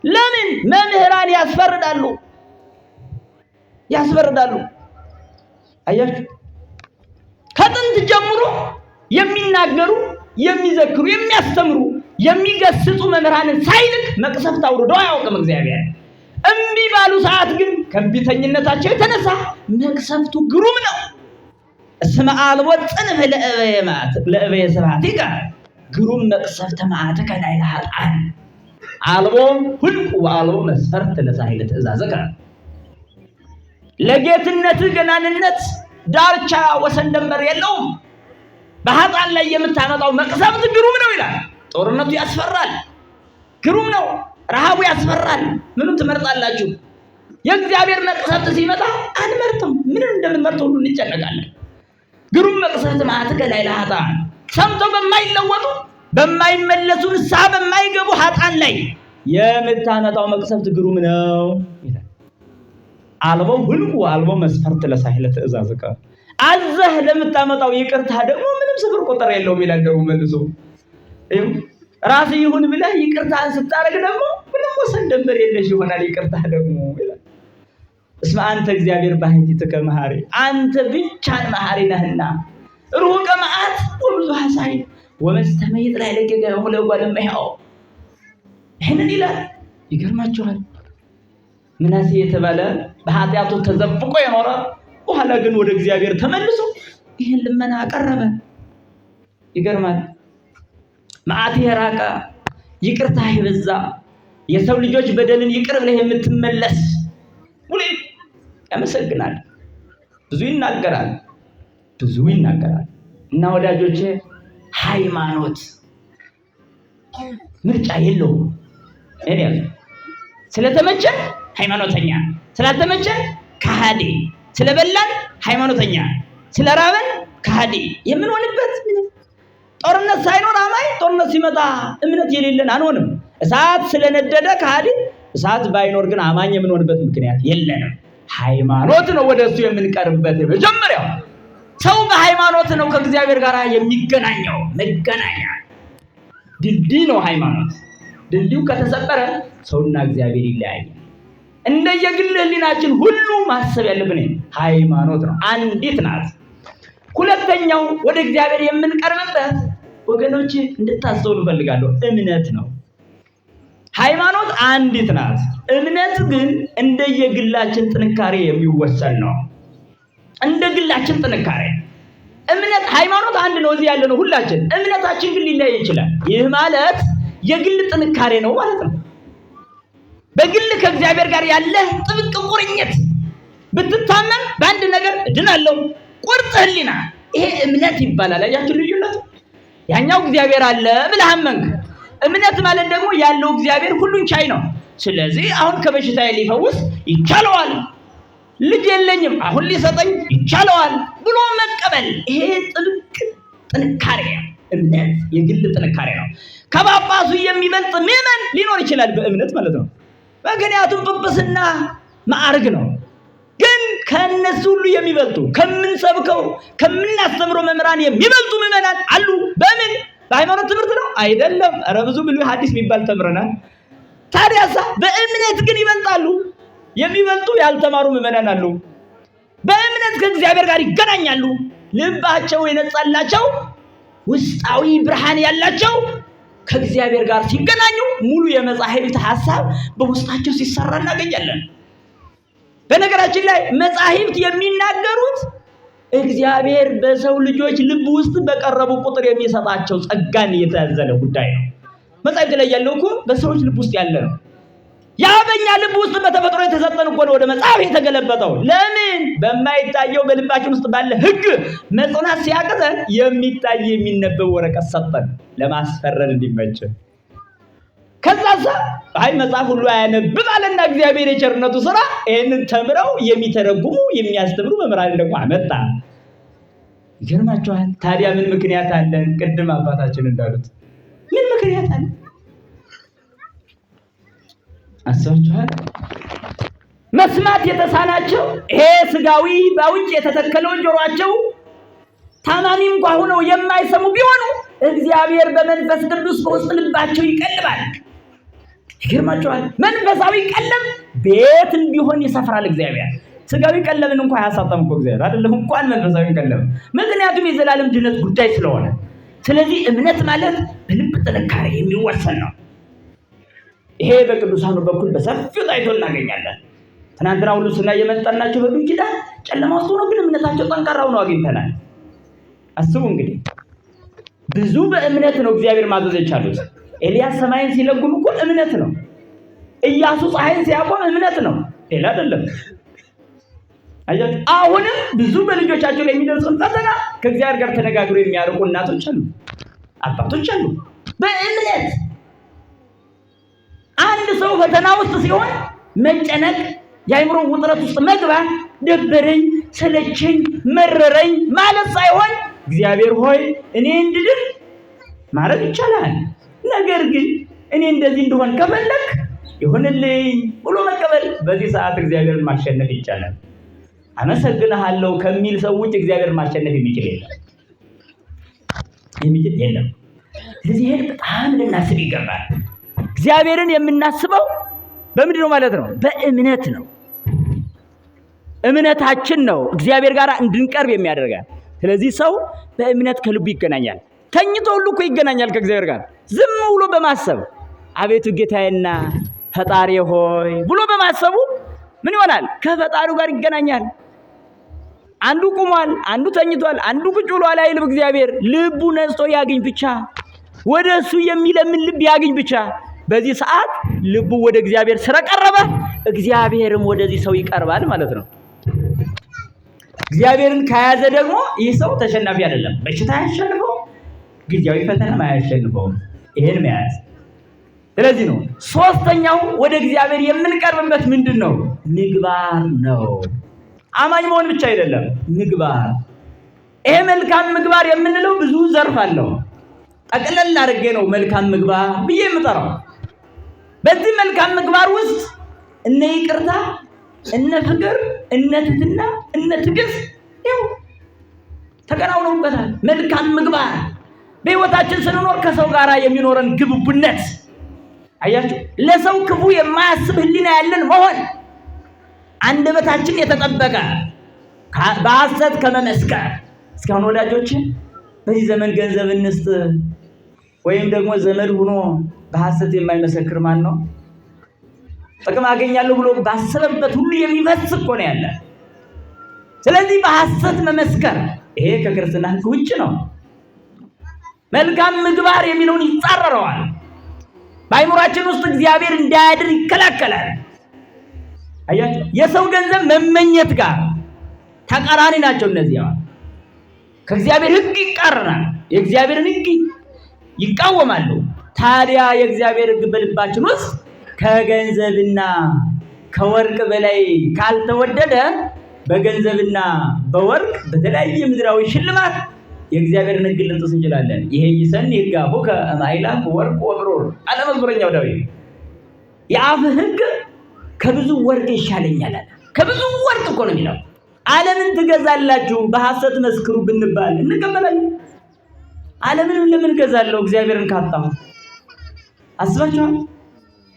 ለምን? መምህራን ያስፈርዳሉ። አያችሁ፣ ከጥንት ጀምሮ የሚናገሩ፣ የሚዘክሩ፣ የሚያስተምሩ፣ የሚገስጹ መምህራንን ሳይልክ መቅሰፍት አውርዶ አያውቅም እግዚአብሔር። እምቢ ባሉ ሰዓት ግን ከእንቢተኝነታቸው የተነሳ መቅሰፍቱ ግሩም ነው። እስመ አልቦ ጽንፍ ለእበየ ስብሐቲከ ግሩም መቅሰፍተ መዓትከ ላዕለ ኃጥአን አልቦ ሁልቁ ወአልቦ መስፈርት ለሳሂለ ትእዛዝከ። ለጌትነትህ ገናንነት ዳርቻ ወሰን ደንበር የለውም። በኃጥአን ላይ የምታመጣው መቅሰፍት ግሩም ነው ይላል። ጦርነቱ ያስፈራል፣ ግሩም ነው። ረሃቡ ያስፈራል። ምኑን ትመርጣላችሁ? የእግዚአብሔር መቅሰፍት ሲመጣ አንመርጥም። ምንም እንደምንመርጠው ሁሉ እንጨነቃለን። ግሩም መቅሰፍተ መዓትከ ላዕለ ኃጥአን፣ ሰምተው በማይለወጡ በማይመለሱ ንስሐ በማይገቡ ኃጥአን ላይ የምታመጣው መቅሰፍት ግሩም ነው ይላል። አልቦ ሁልቁ አልቦ መስፈርት ለሳሂለ ትእዛዝከ፣ አዘህ ለምታመጣው ይቅርታ ደግሞ ምንም ስፍር ቁጥር የለውም ይላል። ደግሞ መልሶ ራስ ይሁን ብለህ ይቅርታን ስታረግ ደግሞ ምንም ወሰን ደንበር የለሽ ይሆናል ይቅርታ ደግሞ ይላል። እስመ አንተ እግዚአብሔር ባሕቲትከ መሐሪ፣ አንተ ብቻን መሐሪ ነህና ሩቀ መዓት ወብዙኃ ሣህል ወመስተመይጥ ላዕለ ገገሙ ለእጓለ እመሕያው። ይህንን ይላል። ይገርማችኋል። ምናሴ የተባለ በኃጢአቱ ተዘፍቆ የኖረ በኋላ ግን ወደ እግዚአብሔር ተመልሶ ይህን ልመና አቀረበ። ይገርማል። መዓት የራቀ ይቅርታ የበዛ የሰው ልጆች በደልን ይቅር ብለህ የምትመለስ ሁሌ ያመሰግናል። ብዙ ይናገራል እና ወዳጆቼ ሃይማኖት ምርጫ የለውም። እኔ ስለተመቸን ሃይማኖተኛ፣ ስላልተመቸን ከሃዲ፣ ስለበላን ሃይማኖተኛ፣ ስለራበን ከሃዲ የምንሆንበት ጦርነት ሳይኖር አማኝ፣ ጦርነት ሲመጣ እምነት የሌለን አንሆንም። እሳት ስለነደደ ከሃዲ፣ እሳት ባይኖር ግን አማኝ የምንሆንበት ምክንያት የለንም። ሃይማኖት ነው ወደሱ የምንቀርብበት መጀመሪያው። ሰው በሃይማኖት ነው ከእግዚአብሔር ጋር የሚገናኘው። መገናኛ ድልድይ ነው ሃይማኖት። ድልድዩ ከተሰበረ ሰውና እግዚአብሔር ይለያያል። እንደየግል ህሊናችን ሁሉ ማሰብ ያለብን ሃይማኖት ነው፣ አንዲት ናት። ሁለተኛው ወደ እግዚአብሔር የምንቀርብበት ወገኖች እንድታስተውሉ እፈልጋለሁ፣ እምነት ነው። ሃይማኖት አንዲት ናት። እምነት ግን እንደየግላችን ጥንካሬ የሚወሰን ነው። እንደ ግላችን ጥንካሬ እምነት፣ ሃይማኖት አንድ ነው፣ እዚህ ያለ ነው ሁላችን። እምነታችን ግን ሊለያይ ይችላል። ይህ ማለት የግል ጥንካሬ ነው ማለት ነው። በግል ከእግዚአብሔር ጋር ያለ ጥብቅ ቁርኝት፣ ብትታመን በአንድ ነገር እድናለሁ ቁርጥ ህሊና፣ ይሄ እምነት ይባላል። አያችሁ ልዩነቱ? ያኛው እግዚአብሔር አለ ብለህ አመንክ። እምነት ማለት ደግሞ ያለው እግዚአብሔር ሁሉን ቻይ ነው። ስለዚህ አሁን ከበሽታዬ ሊፈውስ ይቻለዋል፣ ልጅ የለኝም አሁን ሊሰጠኝ ይቻለዋል ብሎ መቀበል፣ ይሄ ጥብቅ ጥንካሬ ነው። እምነት የግል ጥንካሬ ነው። ከጳጳሱ የሚበልጥ ምዕመን ሊኖር ይችላል በእምነት ማለት ነው። ምክንያቱም ጵጵስና ማዕረግ ነው። ግን ከነሱ ሁሉ የሚበልጡ ከምንሰብከው ከምናስተምረው መምህራን የሚበልጡ ምዕመናን አሉ። በምን? በሃይማኖት ትምህርት ነው አይደለም። ኧረ ብዙ ብሉይ ሐዲስ የሚባል ተምረናል። ታዲያሳ በእምነት ግን ይበልጣሉ። የሚበልጡ ያልተማሩ ምዕመናን አሉ። በእምነት ከእግዚአብሔር ጋር ይገናኛሉ። ልባቸው የነጻላቸው ውስጣዊ ብርሃን ያላቸው ከእግዚአብሔር ጋር ሲገናኙ ሙሉ የመጻሕፍት ሐሳብ በውስጣቸው ሲሰራ እናገኛለን። በነገራችን ላይ መጻሕፍት የሚናገሩት እግዚአብሔር በሰው ልጆች ልብ ውስጥ በቀረቡ ቁጥር የሚሰጣቸው ጸጋን የተያዘለ ጉዳይ ነው። መጻሕፍት ላይ ያለው እኮ በሰዎች ልብ ውስጥ ያለ ነው። ያ በእኛ ልብ ውስጥ በተፈጥሮ የተሰጠን እኮ ነው ወደ መጽሐፍ የተገለበጠው። ለምን? በማይታየው በልባችን ውስጥ ባለ ሕግ መጽናት ሲያቅተን የሚታይ የሚነበብ ወረቀት ሰጠን ለማስፈረድ እንዲመችን። ከዛዛ አይ መጽሐፍ ሁሉ አያነብብ አለና እግዚአብሔር የቸርነቱ ስራ ይሄንን ተምረው የሚተረጉሙ የሚያስተምሩ መምህራን ደግሞ አመጣ። ይገርማችኋል። ታዲያ ምን ምክንያት አለን? ቅድም አባታችን እንዳሉት ምን ምክንያት አለ? አስባችኋል? መስማት የተሳናቸው ይሄ ስጋዊ በውጭ የተተከለው ጆሮአቸው ታማሚ እንኳን ሆነው የማይሰሙ ቢሆኑ እግዚአብሔር በመንፈስ ቅዱስ በውስጥ ልባቸው ይቀልባል። ይገርማችኋል። መንፈሳዊ ቀለም ቤትም ቢሆን ይሰፍራል እግዚአብሔር። ስጋዊ ቀለምን እንኳን አያሳጣም እኮ እግዚአብሔር አይደለም እንኳን መንፈሳዊ ቀለም። ምክንያቱም የዘላለም ድነት ጉዳይ ስለሆነ። ስለዚህ እምነት ማለት በልብ ጥንካሬ የሚወሰን ነው። ይሄ በቅዱሳኑ በኩል በሰፊው ታይቶ እናገኛለን። ትናንትና ሁሉ ስናይ የመጣናቸው በብሉይ ኪዳን ጨለማ ውስጥ ሆነው ግን እምነታቸው ጠንካራ ሆኖ አግኝተናል። አስቡ እንግዲህ ብዙ በእምነት ነው እግዚአብሔር ማዘዝ የቻሉት። ኤልያስ ሰማይን ሲለጉም እኮ እምነት ነው። ኢያሱ ፀሐይን ሲያቆም እምነት ነው፣ ሌላ አይደለም። አያችሁ፣ አሁንም ብዙ በልጆቻቸው ላይ የሚደርሱን ፈተና ከእግዚአብሔር ጋር ተነጋግረው የሚያርቁ እናቶች አሉ፣ አባቶች አሉ። በእምነት አንድ ሰው ፈተና ውስጥ ሲሆን መጨነቅ፣ የአእምሮ ውጥረት ውስጥ መግባት፣ ደበረኝ፣ ሰለቸኝ፣ መረረኝ ማለት ሳይሆን እግዚአብሔር ሆይ እኔ እንድድን ማድረግ ይቻላል። ነገር ግን እኔ እንደዚህ እንደሆን ከፈለክ ይሁንልኝ ብሎ መቀበል። በዚህ ሰዓት እግዚአብሔርን ማሸነፍ ይቻላል። አመሰግንሃለሁ ከሚል ሰው ውጭ እግዚአብሔርን ማሸነፍ የሚችል የለም። ስለዚህ ይሄን በጣም ልናስብ ይገባል። እግዚአብሔርን የምናስበው በምንድን ነው ማለት ነው? በእምነት ነው። እምነታችን ነው እግዚአብሔር ጋር እንድንቀርብ የሚያደርጋል። ስለዚህ ሰው በእምነት ከልቡ ይገናኛል። ተኝቶ ሁሉ እኮ ይገናኛል ከእግዚአብሔር ጋር ዝም ብሎ በማሰብ አቤቱ ጌታዬና ፈጣሪ ሆይ ብሎ በማሰቡ ምን ይሆናል? ከፈጣሪው ጋር ይገናኛል። አንዱ ቁሟል፣ አንዱ ተኝቷል፣ አንዱ ቁጭ ብሏል አይልም እግዚአብሔር። ልቡ ነጽቶ ያገኝ ብቻ፣ ወደሱ የሚለምን ልብ ያገኝ ብቻ። በዚህ ሰዓት ልቡ ወደ እግዚአብሔር ስለቀረበ እግዚአብሔርም ወደዚህ ሰው ይቀርባል ማለት ነው። እግዚአብሔርን ከያዘ ደግሞ ይህ ሰው ተሸናፊ አይደለም። በሽታ አያሸንፈው፣ ጊዜያዊ ፈተና አያሸንፈው። ይሄን መያዝ። ስለዚህ ነው ሶስተኛው ወደ እግዚአብሔር የምንቀርብበት ምንድነው? ምግባር ነው። አማኝ መሆን ብቻ አይደለም፣ ምግባር። ይሄ መልካም ምግባር የምንለው ብዙ ዘርፍ አለው። ጠቅለል አድርጌ ነው መልካም ምግባር ብዬ የምጠራው። በዚህ መልካም ምግባር ውስጥ እነ ይቅርታ፣ እነ ፍቅር፣ እነ ትህትና፣ እነ ትዕግስት ይኸው ተከናውነውበታል። መልካም ምግባር በሕይወታችን ስንኖር ከሰው ጋር የሚኖረን ግብቡነት፣ አያችሁ፣ ለሰው ክፉ የማያስብ ሕሊና ያለን መሆን፣ አንደበታችን የተጠበቀ በሐሰት ከመመስከር። እስካሁን ወዳጆች በዚህ ዘመን ገንዘብ እንስጥ ወይም ደግሞ ዘመድ ሆኖ በሐሰት የማይመሰክር ማን ነው? ጥቅም አገኛለሁ ብሎ ባሰበበት ሁሉ የሚፈስ እኮ ነው ያለ። ስለዚህ በሐሰት መመስከር ይሄ ከክርስትና ሕግ ውጭ ነው። መልካም ምግባር የሚለውን ይጻረረዋል። በአይምሯችን ውስጥ እግዚአብሔር እንዳያድር ይከላከላል። አያችሁ፣ የሰው ገንዘብ መመኘት ጋር ተቃራኒ ናቸው እነዚህ። ከእግዚአብሔር ሕግ ይቃረናል፣ የእግዚአብሔርን ሕግ ይቃወማሉ። ታዲያ የእግዚአብሔር ሕግ በልባችን ውስጥ ከገንዘብና ከወርቅ በላይ ካልተወደደ በገንዘብና በወርቅ በተለያየ ምድራዊ ሽልማት የእግዚአብሔርን ሕግ ልንጥስ እንችላለን። ይሄ ይሰን ይጋቡ ከማይላፍ ወርቅ ወብሮር አለ መዝሙረኛው ዳዊት። የአፍ ሕግ ከብዙ ወርቅ ይሻለኛል አለ። ከብዙ ወርቅ እኮ ነው የሚለው። ዓለምን ትገዛላችሁ በሐሰት መስክሩ ብንባል እንቀበላለን። ዓለምን ለምን ገዛለሁ እግዚአብሔርን ካጣሁ? አስባችኋል?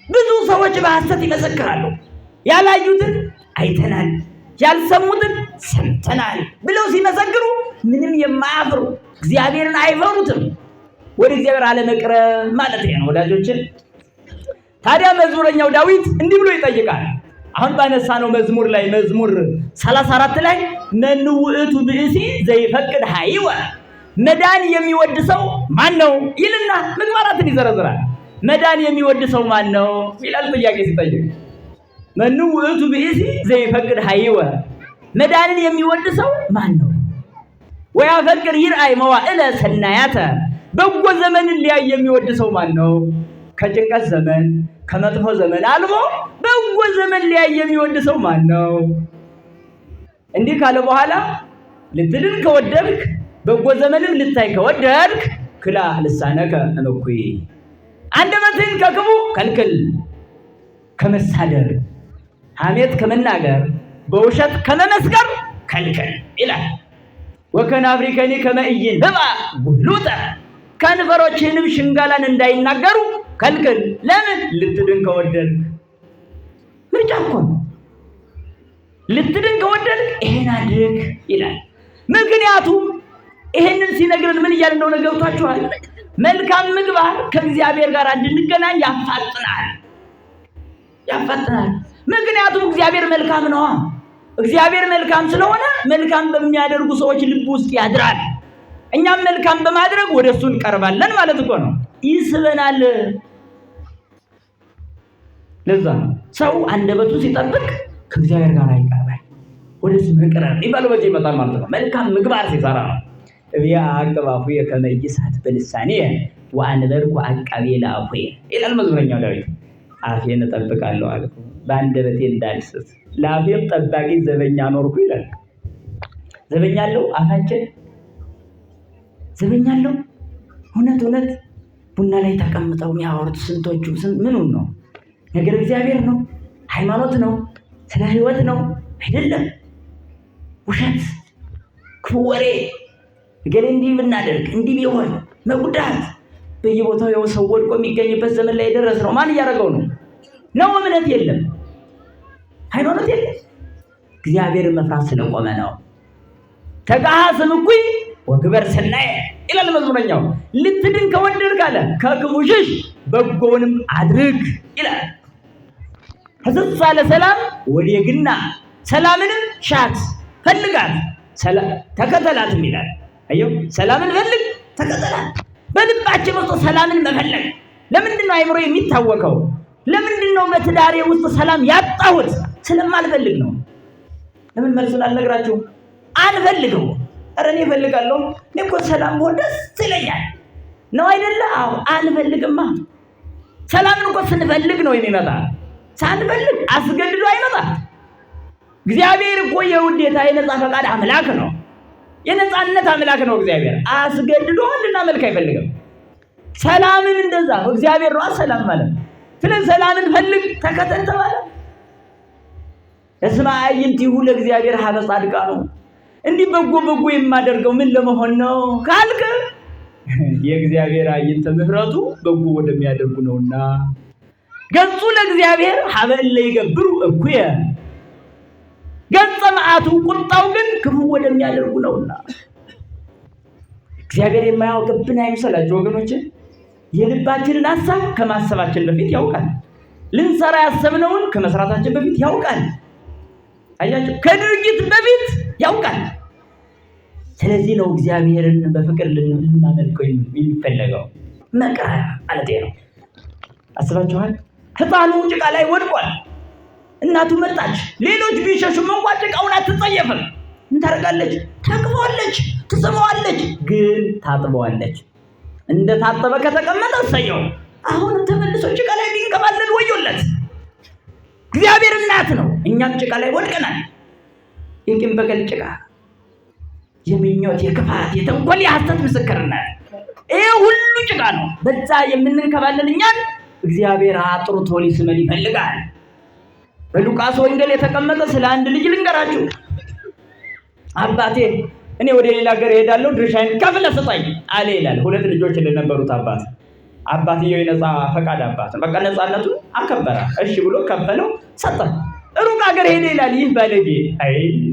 ብዙ ሰዎች በሐሰት ይመሰክራሉ። ያላዩትን አይተናል፣ ያልሰሙትን ሰምተናል ብለው ሲመሰክሩ ምንም የማያፍሩ እግዚአብሔርን አይፈሩትም። ወደ እግዚአብሔር አለመቅረብ ማለት ነው ወዳጆችን። ታዲያ መዝሙረኛው ዳዊት እንዲህ ብሎ ይጠይቃል። አሁን ባነሳነው መዝሙር ላይ መዝሙር 34 ላይ መኑ ውእቱ ብእሲ ዘይፈቅድ ኃይወ፣ መዳን የሚወድ ሰው ማን ነው ይልና ምግባራትን ይዘረዝራል። መዳን የሚወድ ሰው ማን ነው ይላል ጥያቄ ሲጠይቅ። መኑ ውእቱ ብእሲ ዘይፈቅድ ኃይወ፣ መዳንን የሚወድ ሰው ማን ነው? ወያፈቅድ ይርአይ መዋዕለ ሰናያተ፣ በጎ ዘመንን ሊያይ የሚወድ ሰው ማን ነው? ከጭንቀት ዘመን ከመጥፎ ዘመን አልፎ በጎ ዘመን ሊያይ የሚወድ ሰው ማን ነው? እንዲህ ካለ በኋላ ልትድን ከወደድክ በጎ ዘመንም ልታይ ከወደድክ ክላ ልሳነከ እምኩይ፣ አንደበትህን ከክፉ ከልክል፣ ከመሳደብ ሐሜት ከመናገር በውሸት ከመመስከር ከልክል ይላል። ወከናፍሪከኒ ከመ ኢይንህባ ጉሉጠ፣ ከንፈሮችህንም ሽንገላን እንዳይናገሩ ከልክል። ለምን? ልትድን ከወደድክ። ምርጫ እኮ ነው። ልትድን ከወደድክ ይሄን አድርግ ይላል። ምክንያቱም ይሄንን ሲነግረን ምን እያልን እንደሆነ ገብቷችኋል? መልካም ምግባር ከእግዚአብሔር ጋር እንድንገናኝ ያፋጥናል። ምክንያቱም እግዚአብሔር መልካም ነው። እግዚአብሔር መልካም ስለሆነ መልካም በሚያደርጉ ሰዎች ልብ ውስጥ ያድራል። እኛም መልካም በማድረግ ወደ እሱ እንቀርባለን ማለት እኮ ነው። ይስበናል። ለዛ ሰው አንደበቱ ሲጠብቅ ከእግዚአብሔር ጋር ይቀርባል። ወደ እሱ መቅረብ ይባል በዚህ ይመጣል ማለት ነው። መልካም ምግባር ሲሰራ ነው። እቢያ አቀባፉ የከመይሳት በልሳኔ ወአንበርኩ አቃቤ ለአፉ ይላል መዝሙረኛው ዳዊት። አፌን እጠብቃለሁ አለ በአንደበቴ እንዳልስት፣ ለአፌም ጠባቂ ዘበኛ ኖርኩ ይላል። ዘበኛለሁ፣ አፋችን ዘበኛለሁ። እውነት ቡና ላይ ተቀምጠው የሚያወሩት ስንቶቹ ምኑን ነው? ነገር እግዚአብሔር ነው፣ ሃይማኖት ነው፣ ስለ ሕይወት ነው አይደለም። ውሸት፣ ክፉ ወሬ፣ ገሌ እንዲህ ብናደርግ እንዲህ ቢሆን መጉዳት በየቦታው የው ሰው ወድቆ የሚገኝበት ዘመን ላይ የደረስ ነው። ማን እያደረገው ነው? እምነት የለም፣ ሃይማኖት የለም። እግዚአብሔርን መፍራት ስለቆመ ነው። ተቃሐስም እኩይ ወግበር ሰናየ ይላል መዝሙረኛው። ልትድን ከወደድክ አለ ከክፉ ሽሽ በጎውንም አድርግ ይላል። ከስሳ ለሰላም ወዴግና፣ ሰላምንም ሻት ፈልጋት ተከተላትም ይላል። አየው፣ ሰላምን ፈልግ ተከተላት። በልባችን ውስጥ ሰላምን መፈለግ። ለምንድን ነው አይምሮ የሚታወቀው? ለምንድን ነው በትዳሬ ውስጥ ሰላም ያጣሁት? ስለማልፈልግ ነው። ለምን መልሱን አልነግራችሁም? አንፈልገው። ኧረ እኔ እፈልጋለሁ። እኔ እኮ ሰላም ብሆን ደስ ይለኛል። ነው አይደለ? አዎ አንፈልግማ። ሰላምን እኮ ስንፈልግ ነው የሚመጣ፣ ሳንፈልግ አስገድዶ አይመጣ። እግዚአብሔር እኮ የውዴታ የነጻ ፈቃድ አምላክ ነው፣ የነጻነት አምላክ ነው። እግዚአብሔር አስገድዶ እንድናመልክ አይፈልግም። ሰላምን እንደዛ ነው። እግዚአብሔር ነው ሰላም ማለት። ስለዚህ ሰላምን ፈልግ ተከተል ተባለ። እስመ አዕይንቲሁ ለእግዚአብሔር ሀበ ጻድቃኑ። እንዲህ በጎ የማደርገው ምን ለመሆን ነው ካልክ የእግዚአብሔር አዕይንተ ምሕረቱ በጎ ወደሚያደርጉ ነውና፣ ገጹ ለእግዚአብሔር ሀበ እለ ይገብሩ እኩየ፣ ገጸ መዓቱ ቁጣው ግን ክፉ ወደሚያደርጉ ነውና። እግዚአብሔር የማያውቅብን አይምሰላችሁ ወገኖች። የልባችንን ሐሳብ ከማሰባችን በፊት ያውቃል። ልንሰራ ያሰብነውን ከመስራታችን በፊት ያውቃል። አያችሁ፣ ከድርጊት በፊት ያውቃል። ስለዚህ ነው እግዚአብሔርን በፍቅር ልናመልከው የሚፈለገው። መቅራ ማለት ነው። አስባችኋል? ሕፃኑ ጭቃ ላይ ወድቋል። እናቱ መጣች። ሌሎች ቢሸሹም እንኳን ጭቃውን አትጸየፍም። ምን ታደርጋለች? ታቅፈዋለች፣ ትስመዋለች፣ ግን ታጥበዋለች። እንደ ታጠበ ከተቀመጠ እሰየው። አሁንም ተመልሶ ጭቃ ላይ ቢንከባለል ወዮለት። እግዚአብሔር እናት ነው። እኛም ጭቃ ላይ ወድቀናል። የቂም በቀል ጭቃ፣ የምኞት፣ የክፋት፣ የተንኮል፣ የሐሰት ምስክርነት፣ ይሄ ሁሉ ጭቃ ነው። በዛ የምንከባለል እኛን እግዚአብሔር አጥርቶ ሊስመን ይፈልጋል። በሉቃስ ወንጌል የተቀመጠ ስለ አንድ ልጅ ልንገራችሁ። አባቴ እኔ ወደ ሌላ ሀገር እሄዳለሁ፣ ድርሻዬን ከፍለህ ስጠኝ አለ ይላል። 2 ልጆች ለነበሩት አባትየው የነፃ ፈቃድ አባት፣ በቃ ነፃነቱን አከበረ። እሺ ብሎ ከፈለው፣ ሰጠ። ሩቅ ሀገር ሄደ ይላል። ይህ ባለጌ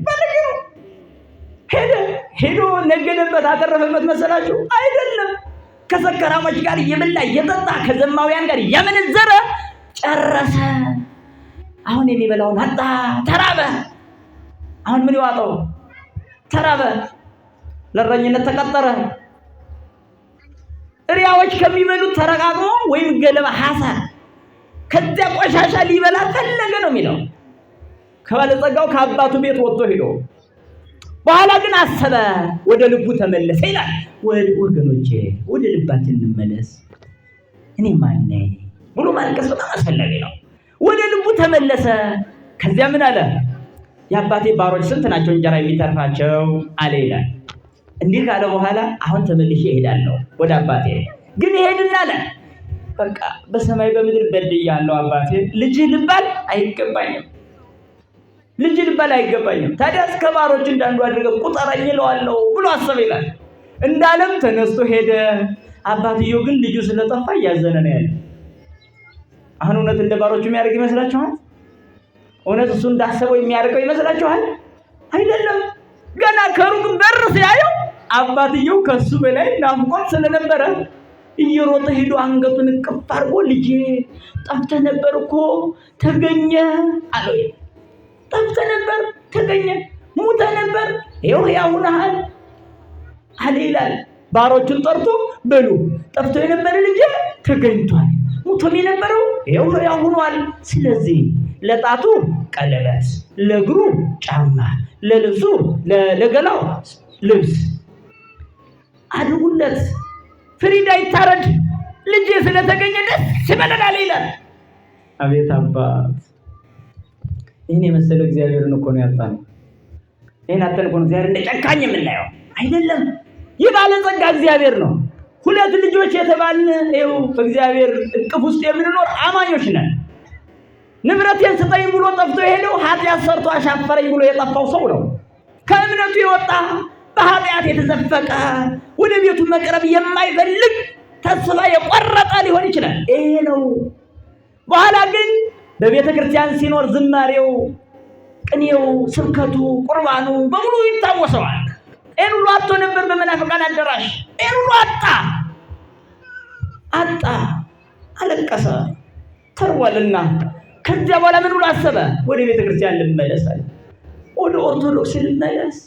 ባለጌ ነው። ሄዶ ነገደበት፣ አተረፈበት መሰላችሁ? አይደለም። ከሰከራሞች ጋር እየበላ እየጠጣ ከዘማውያን ጋር እያመነዘረ ጨረሰ። አሁን የሚበላውን አጣ፣ ተራበ። አሁን ምን ይዋጠው? ተራበ። ለእረኝነት ተቀጠረ። እሪያዎች ከሚበሉት ተረጋግሞ ወይም ገለባ ሐሳር ከዚያ ቆሻሻ ሊበላ ፈለገ ነው የሚለው። ከባለጸጋው ከአባቱ ቤት ወጥቶ ሄዶ በኋላ ግን አሰበ፣ ወደ ልቡ ተመለሰ ይላል። ወገኖቼ ወደ ልባችን እንመለስ። እኔ ማን ነኝ ብሎ ማልቀስ በጣም አስፈላጊ ነው። ወደ ልቡ ተመለሰ። ከዚያ ምን አለ? የአባቴ ባሮች ስንት ናቸው እንጀራ የሚተርፋቸው አለ ይላል። እንዲህ ካለ በኋላ አሁን ተመልሼ እሄዳለሁ ወደ አባቴ። ግን ይሄድና አለ በቃ በሰማይ በምድር በድያለሁ አባቴ፣ ልጅ ልባል አይገባኝም፣ ልጅ ልባል አይገባኝም። ታዲያ እስከ ባሮች እንዳንዱ አድርገው ቁጠረኝ እለዋለሁ ብሎ አሰበ ይላል። እንዳለም ተነስቶ ሄደ። አባትየው ግን ልጁ ስለጠፋ እያዘነ ነው ያለ። አሁን እውነት እንደ ባሮቹ የሚያደርግ ይመስላችኋል? እውነት እሱ እንዳሰበው የሚያደርገው ይመስላችኋል? አይደለም። ገና ከሩቅ በር ሲያየው አባትየው ከሱ በላይ ናፍቆት ስለነበረ እየሮጠ ሄዶ አንገቱን እቅፍ አድርጎ ልጄ ጠፍተህ ነበር እኮ ተገኘ አለው። ጠፍተህ ነበር ተገኘ፣ ሙተህ ነበር ይኸው ሕያው ሆነሃል አለ ይላል። ባሮቹን ጠርቶ በሉ ጠፍቶ የነበረ ልጄ ተገኝቷል፣ ሙቶም የነበረው ይኸው ሕያው ሆኗል። ስለዚህ ለጣቱ ቀለበት፣ ለእግሩ ጫማ፣ ለልብሱ ለገላው ልብስ አድርጉለት። ፍሪዳ ይታረድ፣ ልጄ ስለተገኘ ደስ ይበለናል ይላል። አቤት አባት! ይህን የመሰለ እግዚአብሔርን እኮ ነው ያጣነው። ይህን አጥተን እኮ ነው እግዚአብሔር እንደ ጨካኝ የምናየው። አይደለም፣ ይህ ባለጸጋ እግዚአብሔር ነው። 2 ልጆች የተባልን ይኸው በእግዚአብሔር እቅፍ ውስጥ የምንኖር አማኞች ነን። ንብረቴን ስጠኝ ብሎ ጠፍቶ የሄደው ኃጢአት ሰርቶ አሻፈረኝ ብሎ የጠፋው ሰው ነው። ከእምነቱ የወጣ በኃጢአት የተዘፈቀ ወደ ቤቱ መቅረብ የማይፈልግ ተስፋ የቆረጠ ሊሆን ይችላል። ይሄ ነው። በኋላ ግን በቤተ ክርስቲያን ሲኖር ዝማሬው፣ ቅኔው፣ ስብከቱ፣ ቁርባኑ በሙሉ ይታወሰዋል። ይህን ሁሉ አጥቶ ነበር በመናፍቃን አዳራሽ። ይህን ሁሉ አጣ፣ አለቀሰ፣ ተርቧልና። ከዚያ በኋላ ምን ብሎ አሰበ? ወደ ቤተ ክርስቲያን ልመለስ አለ። ወደ ኦርቶዶክስ ልመለስ፣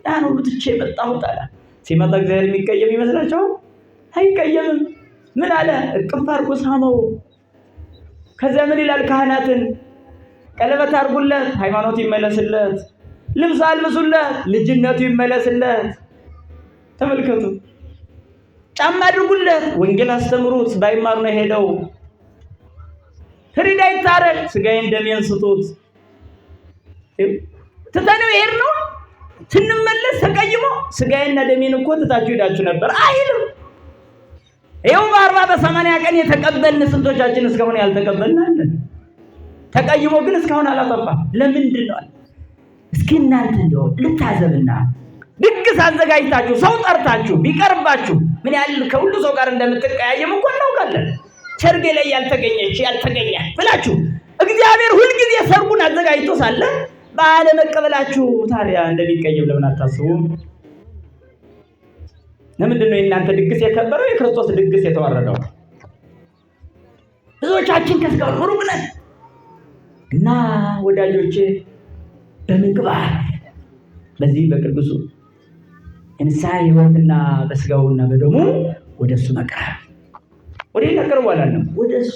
ያን ሁሉ ትቼ መጣሁት አለ። ሲመጣ እግዚአብሔር የሚቀየም ይመስላችኋል? አይቀየምም። ምን አለ? እቅፍ አድርጎ ሳመው። ከዚያ ምን ይላል? ካህናትን ቀለበት አድርጉለት፣ ሃይማኖት ይመለስለት፣ ልብስ አልብሱለት፣ ልጅነቱ ይመለስለት። ተመልከቱ። ጫማ አድርጉለት፣ ወንጌል አስተምሩት። ባይማር ነው ሄደው ፍሪዳ ይታረድ፣ ስጋዬን ደሜን ስጡት። ትተነው ይሄድ ነው። ስንመለስ ተቀይሞ ስጋዬና ደሜን እኮ ትታችሁ ሄዳችሁ ነበር አይልም። ይኸው በ40 በ80 ቀን የተቀበልን ስንቶቻችን እስካሁን ያልተቀበልን አለን? ተቀይሞ ግን እስካሁን አላጠፋ። ለምንድን ነው? እስኪ እናንተ እንደው ልታዘብና ድግስ አዘጋጅታችሁ ሰው ጠርታችሁ ቢቀርባችሁ ምን ያህል ከሁሉ ሰው ጋር እንደምትቀያየም እኮ እናውቃለን። ሰርጌ ላይ ያልተገኘ ብላችሁ እግዚአብሔር ሁልጊዜ ሰርጉን አዘጋጅቶ ሳለ ባለመቀበላችሁ ታዲያ እንደሚቀየም ለምን አታስቡም? ለምንድን ነው የእናንተ ድግስ የከበረው የክርስቶስ ድግስ የተዋረደው? ብዙዎቻችን ከስጋው ሩቅ ነን እና ወዳጆቼ በምግባር በዚህ በቅዱሱ የንስሐ ሕይወትና በስጋውና በደሙ ወደሱ መቅረብ። ወደ ተቀርቡ አላለም፣ ወደሱ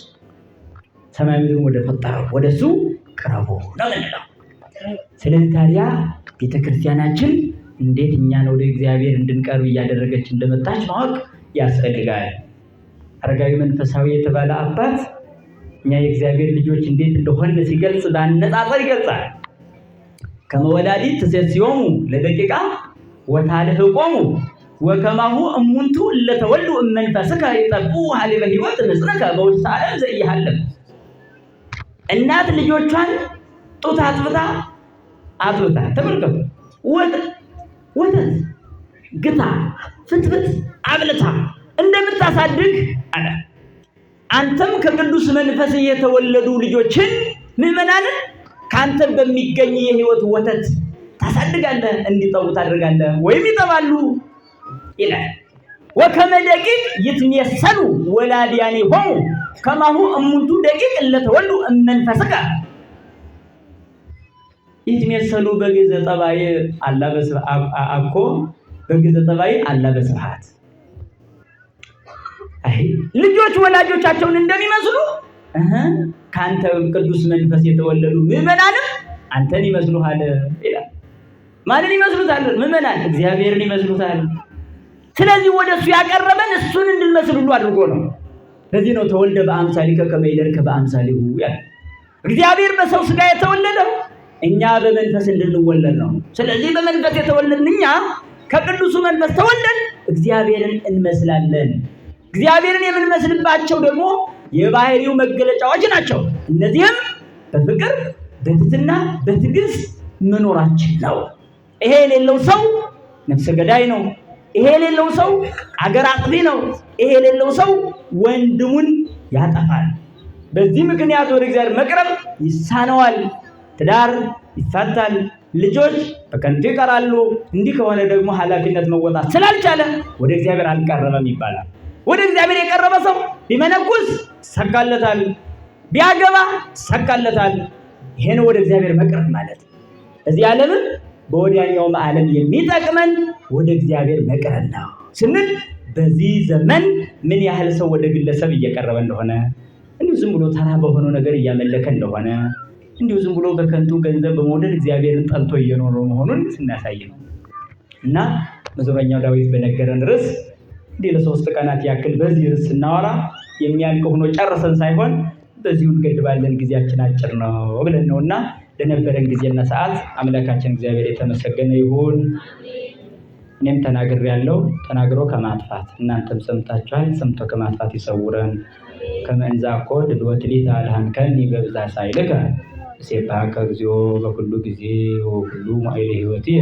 ሰማይ ምድርን ወደ ፈጠረው ወደሱ ቅረቡ ነው የምንለው። ስለዚህ ታዲያ ቤተክርስቲያናችን እንዴት እኛን ወደ እግዚአብሔር እንድንቀርብ እያደረገች እንደመጣች ማወቅ ያስፈልጋል። አረጋዊ መንፈሳዊ የተባለ አባት እኛ የእግዚአብሔር ልጆች እንዴት እንደሆነ ሲገልጽ በአነጻጸር ይገልጻል። ከመወላዲት ትሴጽዮሙ ለደቂቃ ወታልህቆሙ ወከማሁ እሙንቱ ለተወልዱ እመንፈስከ ይጠቡ ሀሊበ ሕይወት ንጽረከ በውስተ ዓለም ዘኢሃለም። እናት ልጆቿን ጡት አጥብታ ተመልከቱ፣ ወተት ግታ ፍትፍት አብልታ እንደምታሳድግ አለ። አንተም ከቅዱስ መንፈስ የተወለዱ ልጆችን ምዕመናንን ካንተ በሚገኝ የሕይወት ወተት ታሳድጋለህ፣ እንዲጠቡ ታደርጋለህ፣ ወይም ይጠባሉ ይላል። ወከመ ደቂቅ ይትሜሰሉ ወላዲያኒሆሙ ከማሁ እሙንቱ ደቂቅ ለተወልዱ እመንፈስከ ይትሜሰሉ በግዘ ጠባይ አላ አኮ በግዘ ጠባይ አላ በስብሐት። ልጆች ወላጆቻቸውን እንደሚመስሉ ካንተ ቅዱስ መንፈስ የተወለዱ ምዕመናንም አንተን ይመስሉሃል ይላል። ማንን ይመስሉታል? ምዕመናን እግዚአብሔርን ይመስሉታል። ስለዚህ ወደሱ ያቀረበን እሱን እንድንመስል ሁሉ አድርጎ ነው። ለዚህ ነው ተወልደ በአምሳሊከ ከመ ይደርከ በአምሳሊሁ ያለ። እግዚአብሔር በሰው ስጋ የተወለደው እኛ በመንፈስ እንድንወለድ ነው። ስለዚህ በመንፈስ የተወለድን እኛ ከቅዱሱ መንፈስ ተወልደን እግዚአብሔርን እንመስላለን። እግዚአብሔርን የምንመስልባቸው ደግሞ የባህሪው መገለጫዎች ናቸው። እነዚህም በፍቅር በትህትና በትዕግስት መኖራችን ነው። ይሄ የሌለው ሰው ነፍሰ ገዳይ ነው። ይሄ የሌለው ሰው አገር አጥፊ ነው። ይሄ የሌለው ሰው ወንድሙን ያጠፋል። በዚህ ምክንያት ወደ እግዚአብሔር መቅረብ ይሳነዋል። ትዳር ይፋታል። ልጆች በከንቱ ይቀራሉ። እንዲህ ከሆነ ደግሞ ኃላፊነት መወጣት ስላልቻለ ወደ እግዚአብሔር አልቀረበም ይባላል። ወደ እግዚአብሔር የቀረበ ሰው ቢመነኩስ ይሳካለታል፣ ቢያገባ ይሳካለታል። ይሄ ነው ወደ እግዚአብሔር መቅረብ ማለት። እዚህ ዓለምን በወዲያኛውም ዓለም የሚጠቅመን ወደ እግዚአብሔር መቅረብ ነው ስንል በዚህ ዘመን ምን ያህል ሰው ወደ ግለሰብ እየቀረበ እንደሆነ፣ እንዲሁ ዝም ብሎ ተራ በሆነው ነገር እያመለከ እንደሆነ፣ እንዲሁ ዝም ብሎ በከንቱ ገንዘብ በመውደድ እግዚአብሔርን ጠልቶ እየኖረ መሆኑን ስናሳይ ነው። እና መዝሙረኛው ዳዊት በነገረን ርዕስ እንዲህ ለ3 ቀናት ያክል በዚህ ርዕስ ስናወራ የሚያልቅ ሆኖ ጨርሰን ሳይሆን በዚሁ እንገድባለን፣ ጊዜያችን አጭር ነው ብለን ነውና ለነበረን ጊዜና ሰዓት አምላካችን እግዚአብሔር የተመሰገነ ይሁን። እኔም ተናግሬያለሁ፣ ተናግሮ ከማጥፋት እናንተም ሰምታችኋል፣ ሰምቶ ከማጥፋት ይሰውረን። ከመንዛ እኮ ድልወት ሊት አልሃንከኒ በብዛ ሳይልከ እሴብሐከ እግዚኦ በኩሉ ጊዜ ወኩሉ መዋዕለ ሕይወትየ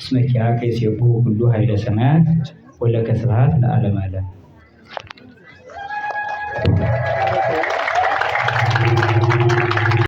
እስመ ኪያከ ይሴብሑ ኩሉ ኃይለ ሰማያት ወለከ ስብሐት ለዓለመ ዓለም።